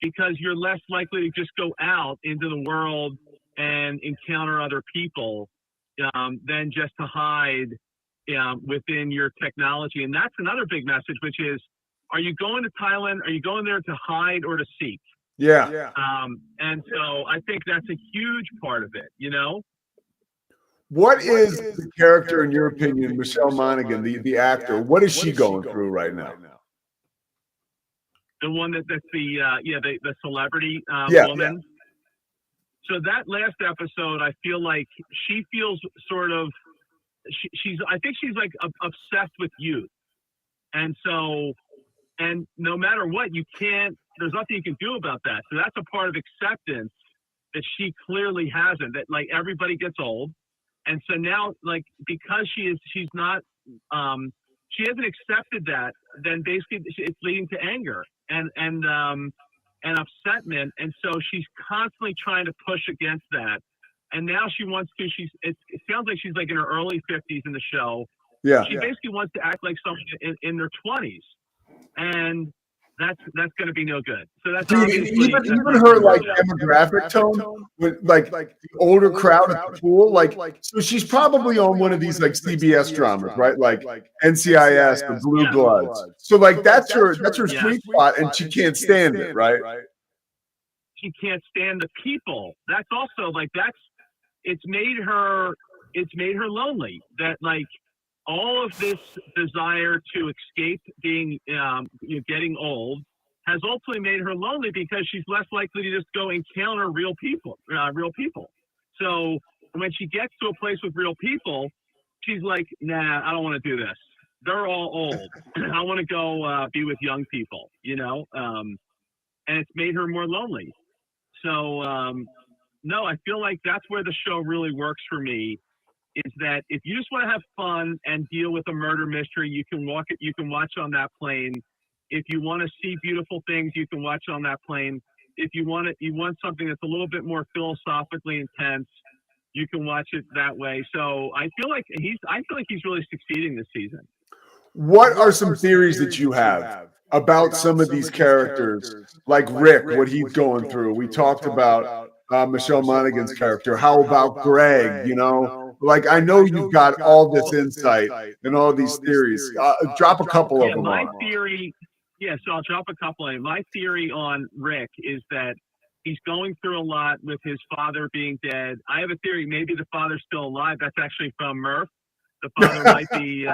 because you're less likely to just go out into the world and encounter other people than just to hide within your technology. And that's another big message, which is, are you going to Thailand? Are you going there to hide or to seek? Yeah. And so I think that's a huge part of it, you know? What is the character, in your opinion, Michelle Monaghan, the actor? What is she going through right now? The one that's the celebrity woman. So that last episode, I feel like she feels sort of, I think she's like obsessed with youth. And so, and no matter what, there's nothing you can do about that. So that's a part of acceptance that she clearly hasn't, that like everybody gets old. And so now, like, because she hasn't accepted that, then basically it's leading to anger and upsetment. And so she's constantly trying to push against that. And now she wants to, it sounds like she's like in her early 50s in the show. Yeah. She basically wants to act like someone in their 20s. And that's going to be no good. So that's even her like demographic tone with like the older crowd at the pool, like so she's probably on one of these like CBS dramas, right? Like NCIS, the Blue Bloods. So like that's her sweet spot, and she can't stand it, right? She can't stand the people. That's also like it's made her lonely. That like all of this desire to escape being getting old has ultimately made her lonely, because she's less likely to just go encounter real people. So when she gets to a place with real people, she's like, nah, I don't want to do this. They're all old. I want to go be with young people, you know? And it's made her more lonely. So, no, I feel like that's where the show really works for me, is that if you just want to have fun and deal with a murder mystery, you can watch on that plane. If you want to see beautiful things, you can watch on that plane. If you want something that's a little bit more philosophically intense, you can watch it that way. So I feel like he's really succeeding this season. What are some theories that you have about some of these characters, like Rick, what he's going through? We talked about Michelle Monaghan's character. How about Greg? You know, like I know you've got all this insight and all these theories. Drop a couple of them. My theory, so I'll drop a couple of them. My theory on Rick is that he's going through a lot with his father being dead. I have a theory, maybe the father's still alive. That's actually from Murph. The father might be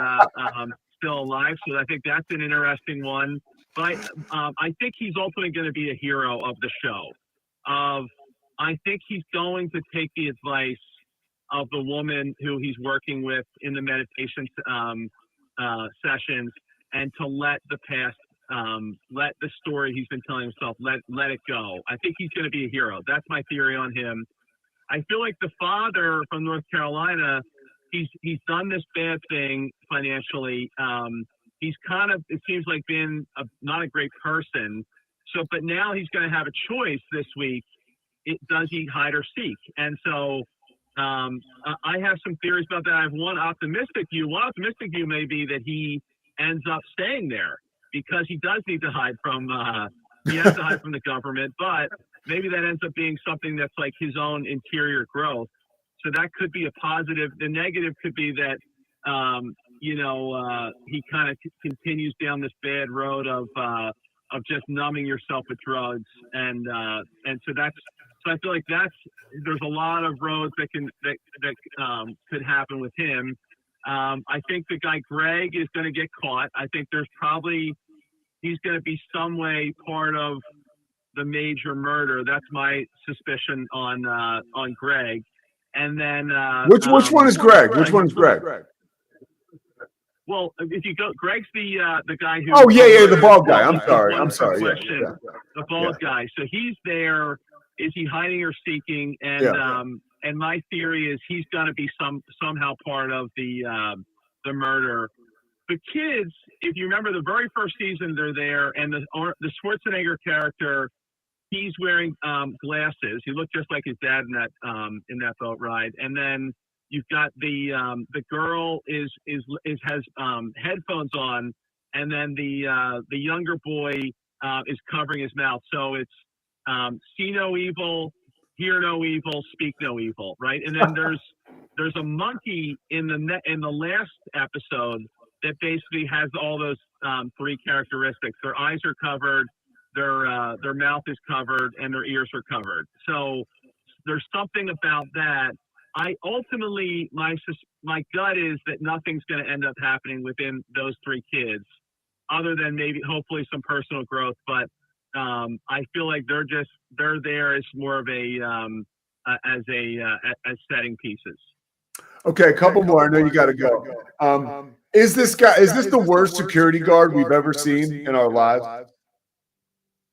still alive, so I think that's an interesting one. But I think he's ultimately going to be a hero of the show. I think he's going to take the advice of the woman who he's working with in the meditation sessions, and to let the past, let the story he's been telling himself, let it go. I think he's going to be a hero. That's my theory on him. I feel like the father from North Carolina, he's done this bad thing financially. He's kind of, it seems like, been not a great person. So, but now he's going to have a choice this week. Does he hide or seek? And so I have some theories about that. I have one optimistic view. One optimistic view may be that he ends up staying there, because he does need to hide from, he has to hide from the government, but maybe that ends up being something that's like his own interior growth. So that could be a positive. The negative could be that, he kind of continues down this bad road of just numbing yourself with drugs. And so I feel like there's a lot of roads that could happen with him. I think the guy Greg is going to get caught. I think he's going to be some way part of the major murder. That's my suspicion on Greg. And then which one is Greg? Which one is Greg? Well, if you go, Greg's the guy who. Oh yeah, the bald guy. I'm sorry. The bald guy. So he's there. Is he hiding or seeking? And and my theory is he's going to be somehow part of the murder. The kids, if you remember the very first season, they're there, and the Schwarzenegger character, he's wearing glasses. He looked just like his dad in that boat ride. And then you've got the girl has headphones on, and then the younger boy is covering his mouth. So it's see no evil, hear no evil, speak no evil, right? And then there's a monkey in the last episode that basically has all those three characteristics. Their eyes are covered, their mouth is covered, and their ears are covered. So there's something about that. I ultimately, my gut is that nothing's going to end up happening within those three kids, other than maybe hopefully some personal growth. But I feel like they're there as more of as setting pieces. Okay, a couple more. I know you got to go. Is this the worst security guard we've ever seen in our lives?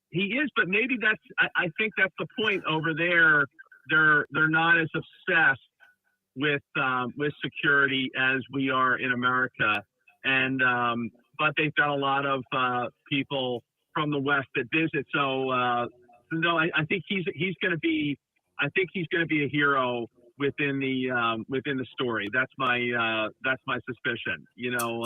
He is, but maybe I think that's the point over there. They're not as obsessed with security as we are in America, and but they've got a lot of people from the West that visit. So no, I think he's going to be a hero within the story. That's my suspicion. So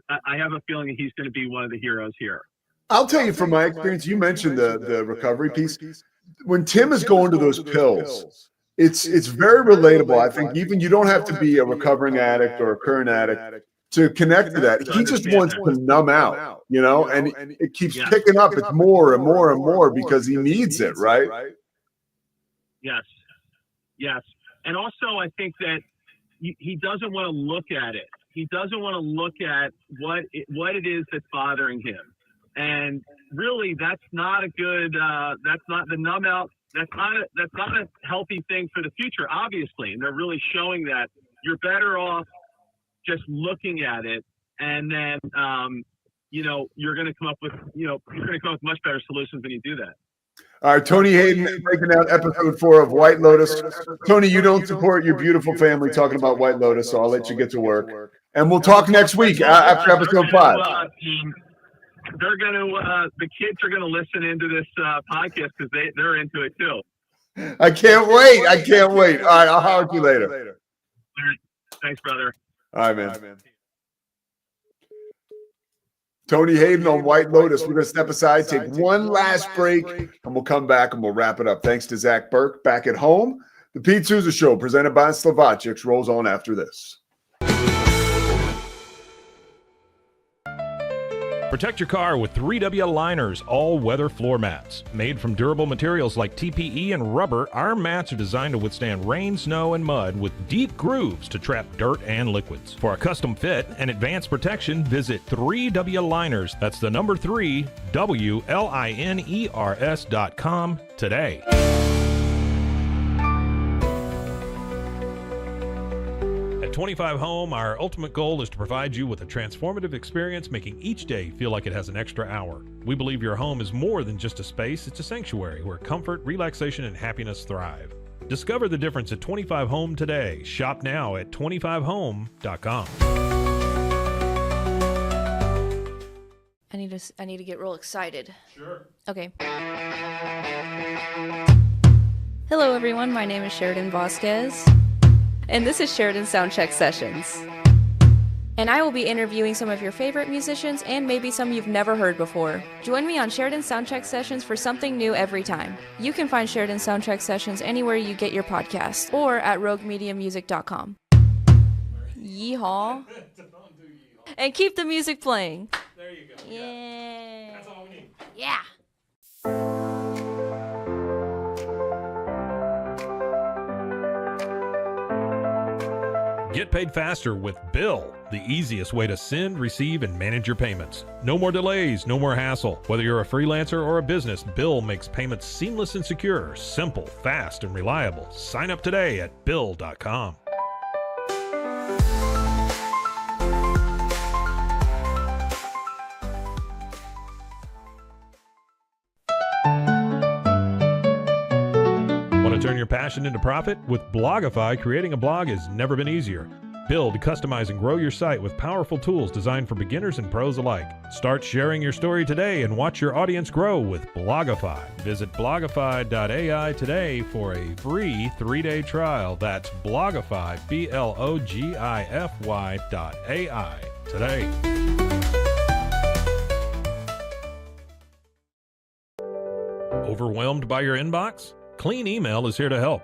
I have a feeling that he's going to be one of the heroes here. I'll tell you from my experience. You mentioned the recovery piece. When Tim is going to those pills, it's very relatable. I think even you don't have to be a recovering addict or a current addict to connect to that. He just wants to numb out, and it keeps picking up. It's more and more and more because he needs it, right? Yes. And also I think that he doesn't want to look at it. He doesn't want to look at what it is that's bothering him. And really that's not a good, that's not the numb out. That's not a healthy thing for the future, obviously. And they're really showing that you're better off just looking at it. And then, you're going to come up with much better solutions when you do that. All right, Tony Hayden breaking down episode 4 of White Lotus. Tony, you don't support your beautiful family talking about White Lotus, so I'll let you get to work. And we'll talk next week after episode 5. They're going to, the kids are going to listen into this podcast because they're into it too. I can't wait. All right, I'll holler at you later. All right. Thanks, brother. All right, man. Tony Hayden on White Lotus. We're going to step aside, take one last break, and we'll come back and we'll wrap it up. Thanks to Zach Burke back at home. The Pete Sousa Show, presented by Slovacek, rolls on after this. Protect your car with 3W Liners all-weather floor mats. Made from durable materials like TPE and rubber, our mats are designed to withstand rain, snow, and mud with deep grooves to trap dirt and liquids. For a custom fit and advanced protection, visit 3W Liners. That's the number 3, WLINERS.com today. 25 Home, our ultimate goal is to provide you with a transformative experience, making each day feel like it has an extra hour. We believe your home is more than just a space, it's a sanctuary where comfort, relaxation, and happiness thrive. Discover the difference at 25 Home today. Shop now at 25home.com. I need to get real excited. Sure. Okay. Hello everyone, my name is Sheridan Vasquez. And this is Sheridan Soundcheck Sessions. And I will be interviewing some of your favorite musicians and maybe some you've never heard before. Join me on Sheridan Soundcheck Sessions for something new every time. You can find Sheridan Soundcheck Sessions anywhere you get your podcasts or at roguemediamusic.com. Yeehaw. And keep the music playing. There you go. Yeah. That's all we need. Yeah. Get paid faster with Bill, the easiest way to send, receive, and manage your payments. No more delays, no more hassle. Whether you're a freelancer or a business, Bill makes payments seamless and secure, simple, fast, and reliable. Sign up today at Bill.com. Want to Want to turn your passion into profit? With Blogify, creating a blog has never been easier. Build, customize, and grow your site with powerful tools designed for beginners and pros alike. Start sharing your story today and watch your audience grow with Blogify. Visit blogify.ai today for a free 3-day trial. That's Blogify, BLOGIFY.ai today. Overwhelmed by your inbox? Clean Email is here to help.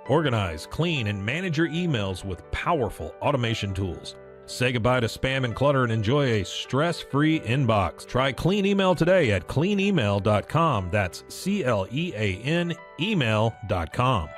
Organize, clean, and manage your emails with powerful automation tools. Say goodbye to spam and clutter and enjoy a stress-free inbox. Try Clean Email today at cleanemail.com. That's CLEAN email.com.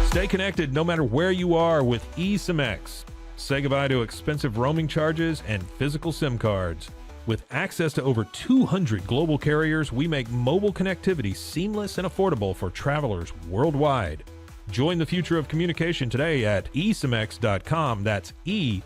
Stay connected no matter where you are with eSIM-X. Say goodbye to expensive roaming charges and physical SIM cards. With access to over 200 global carriers, we make mobile connectivity seamless and affordable for travelers worldwide. Join the future of communication today at eSIMX.com. That's ESIMX.com.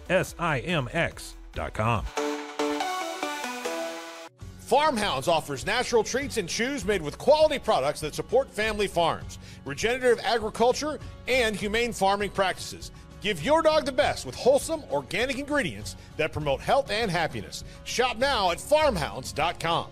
Farmhounds offers natural treats and chews made with quality products that support family farms, regenerative agriculture, and humane farming practices. Give your dog the best with wholesome, organic ingredients that promote health and happiness. Shop now at farmhounds.com.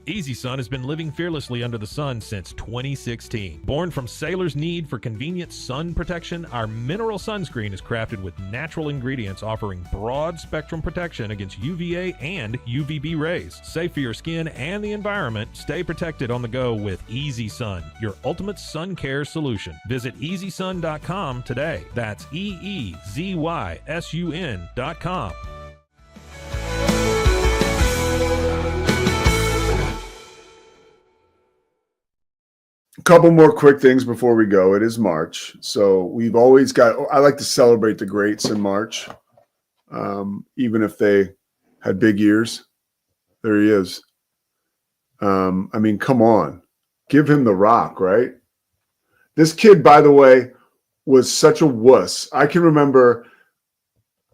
Easy Sun has been living fearlessly under the sun since 2016. Born from sailors' need for convenient sun protection, our mineral sunscreen is crafted with natural ingredients offering broad spectrum protection against UVA and UVB rays. Safe for your skin and the environment, stay protected on the go with Easy Sun, your ultimate sun care solution. Visit EasySun.com today. That's EEZYSUN.com. A couple more quick things before we go. It is March, so we've always got. I like to celebrate the greats in March, even if they had big ears. There he is. I mean, come on, give him the rock, right? This kid, by the way, was such a wuss. I can remember,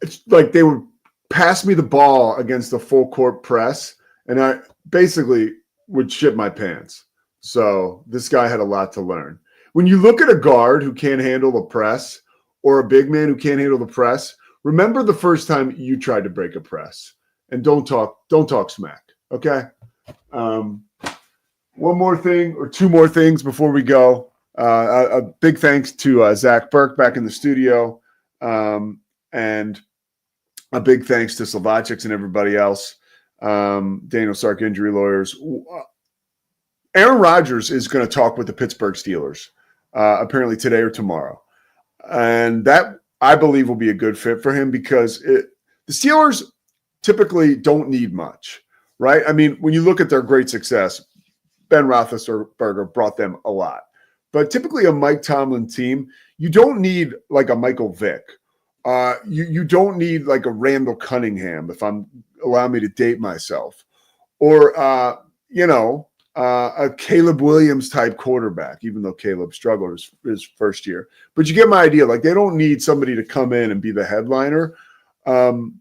it's like they would pass me the ball against the full court press, and I basically would shit my pants. So this guy had a lot to learn. When you look at a guard who can't handle the press or a big man who can't handle the press, remember the first time you tried to break a press, and don't talk smack. Okay. One more thing or two more things before we go. A big thanks to Zach Burke back in the studio, and a big thanks to Slovacics and everybody else. Daniel Sark, injury lawyers. Aaron Rodgers is going to talk with the Pittsburgh Steelers, apparently today or tomorrow. And that, I believe, will be a good fit for him because the Steelers typically don't need much, right? I mean, when you look at their great success, Ben Roethlisberger brought them a lot. But typically a Mike Tomlin team, you don't need like a Michael Vick. You don't need like a Randall Cunningham, if I'm allow me to date myself. Or, a Caleb Williams type quarterback, even though Caleb struggled his first year. But you get my idea. Like, they don't need somebody to come in and be the headliner. Aaron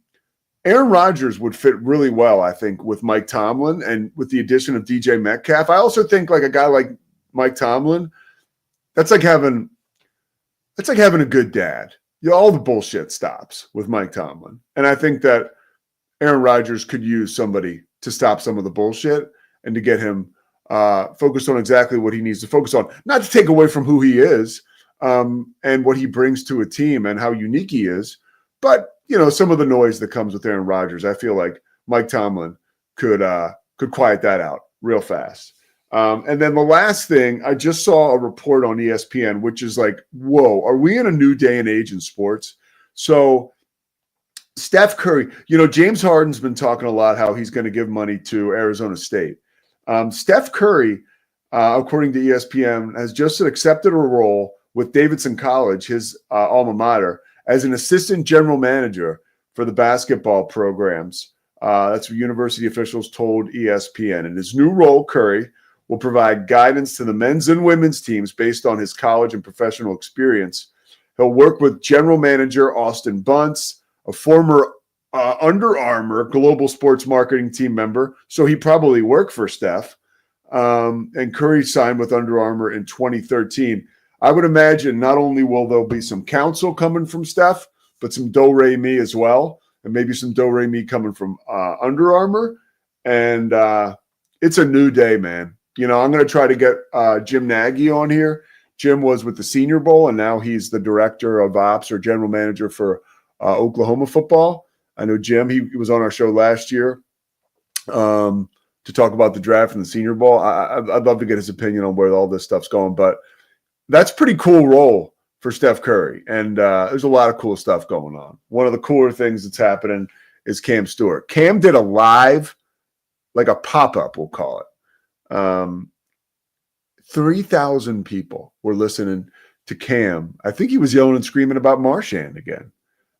Rodgers would fit really well, I think, with Mike Tomlin and with the addition of DJ Metcalf. I also think like a guy like Mike Tomlin, that's like having a good dad. All the bullshit stops with Mike Tomlin. And I think that Aaron Rodgers could use somebody to stop some of the bullshit and to get him focused on exactly what he needs to focus on, not to take away from who he is and what he brings to a team and how unique he is, but some of the noise that comes with Aaron Rodgers. I feel like Mike Tomlin could quiet that out real fast. And then the last thing, I just saw a report on ESPN, which is like, whoa, are we in a new day and age in sports? So Steph Curry, James Harden's been talking a lot how he's going to give money to Arizona State. Steph Curry, according to ESPN, has just accepted a role with Davidson College, his alma mater, as an assistant general manager for the basketball programs. That's what university officials told ESPN. In his new role, Curry will provide guidance to the men's and women's teams based on his college and professional experience. He'll work with general manager Austin Bunce, a former Under Armour global sports marketing team member, so he probably worked for Steph. And Curry signed with Under Armour in 2013. I would imagine not only will there be some counsel coming from Steph, but some do-re-mi as well, and maybe some do-re-mi coming from Under Armour. And it's a new day, man. You know, I'm going to try to get Jim Nagy on here. Jim was with the Senior Bowl, and now he's the director of ops or general manager for Oklahoma football. I know Jim, he was on our show last year to talk about the draft and the Senior Bowl. I'd love to get his opinion on where all this stuff's going, but that's a pretty cool role for Steph Curry, and there's a lot of cool stuff going on. One of the cooler things that's happening is Cam Stewart. Cam did a live, like a pop-up, we'll call it. 3,000 people were listening to Cam. I think he was yelling and screaming about Marchand again.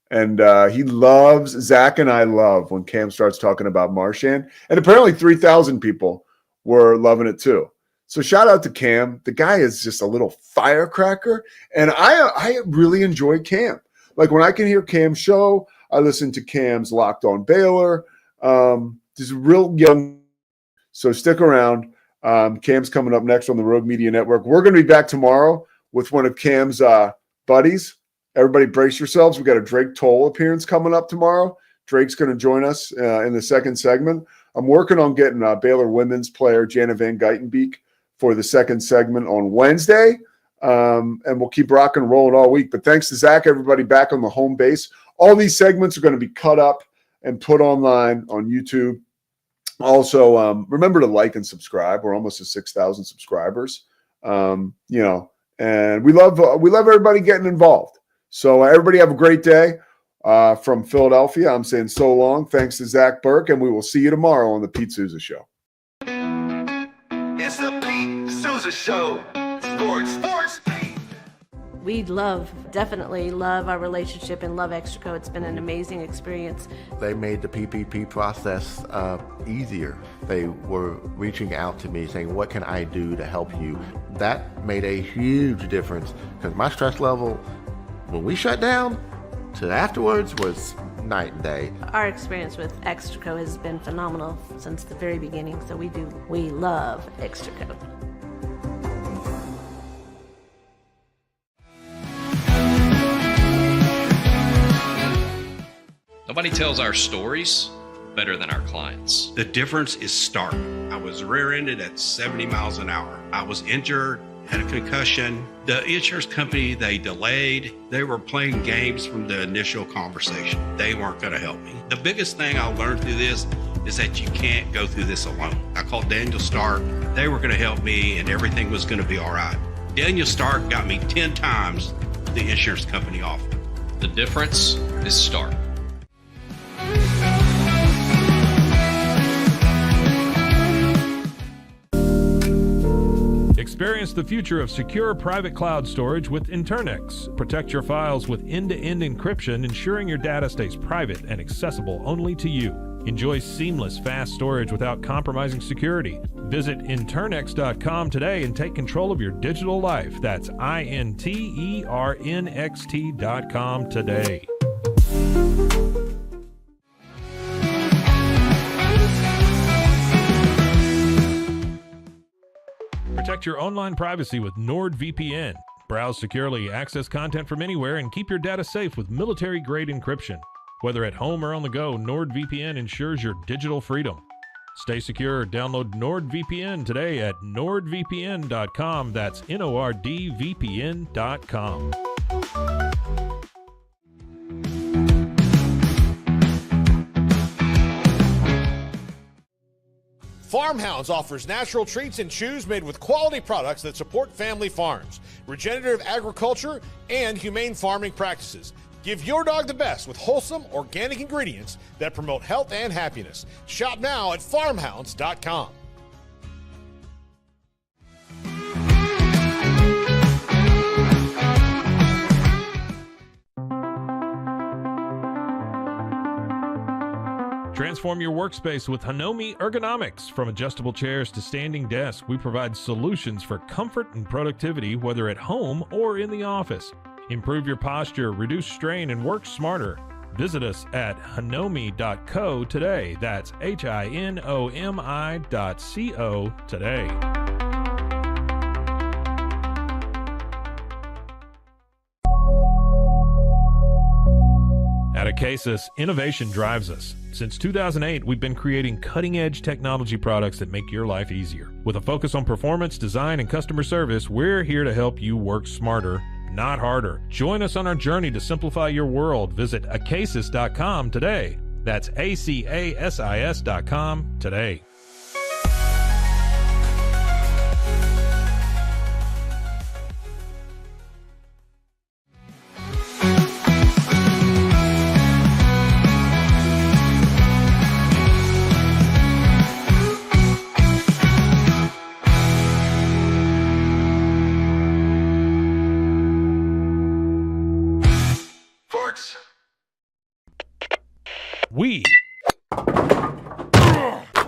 And he loves, Zach and I love when Cam starts talking about Marchand. And apparently 3,000 people were loving it too. So shout out to Cam. The guy is just a little firecracker. And I really enjoy Cam. Like when I can hear Cam's show, I listen to Cam's Locked On Baylor. Just real young. So stick around. Cam's coming up next on the Rogue Media Network. We're going to be back tomorrow with one of Cam's buddies. Everybody brace yourselves. We got a Drake Toll appearance coming up tomorrow. Drake's going to join us in the second segment. I'm working on getting Baylor women's player Jana Van Geitenbeek for the second segment on Wednesday. And we'll keep rocking and rolling all week. But thanks to Zach, everybody back on the home base. All these segments are going to be cut up and put online on YouTube. Also, remember to like and subscribe. We're almost at 6,000 subscribers. And we love everybody getting involved. So everybody have a great day. From Philadelphia, I'm saying so long. Thanks to Zach Burke, and we will see you tomorrow on the Pete Sousa Show. It's the Pete Sousa Show. Sports. We definitely love our relationship and love Extraco. It's been an amazing experience. They made the PPP process easier. They were reaching out to me saying, what can I do to help you? That made a huge difference because my stress level, when we shut down, to afterwards was night and day. Our experience with Extraco has been phenomenal since the very beginning, so we love Extraco. Nobody tells our stories better than our clients. The difference is stark. I was rear-ended at 70 miles an hour. I was injured, had a concussion. The insurance company, they delayed. They were playing games from the initial conversation. They weren't going to help me. The biggest thing I learned through this is that you can't go through this alone. I called Daniel Stark. They were going to help me and everything was going to be all right. Daniel Stark got me 10 times the insurance company offered. The difference is stark. Experience the future of secure private cloud storage with Internex. Protect your files with end-to-end encryption, ensuring your data stays private and accessible only to you. Enjoy seamless, fast storage without compromising security. Visit Internex.com today and take control of your digital life. That's INTERNXT.com today. Protect your online privacy with NordVPN. Browse securely, access content from anywhere, and keep your data safe with military-grade encryption. Whether at home or on the go, NordVPN ensures your digital freedom. Stay secure. Download NordVPN today at nordvpn.com. That's NORDVPN.com. Farmhounds offers natural treats and chews made with quality products that support family farms, regenerative agriculture, and humane farming practices. Give your dog the best with wholesome, organic ingredients that promote health and happiness. Shop now at farmhounds.com. Transform your workspace with Hanomi Ergonomics. From adjustable chairs to standing desks, we provide solutions for comfort and productivity, whether at home or in the office. Improve your posture, reduce strain, and work smarter. Visit us at hinomi.co today. That's HINOMI.co today. At Acasis, innovation drives us. Since 2008, we've been creating cutting-edge technology products that make your life easier. With a focus on performance, design, and customer service, we're here to help you work smarter, not harder. Join us on our journey to simplify your world. Visit acasis.com today. That's ACASIS.com today. We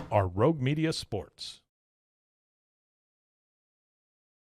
are Rogue Media Sports.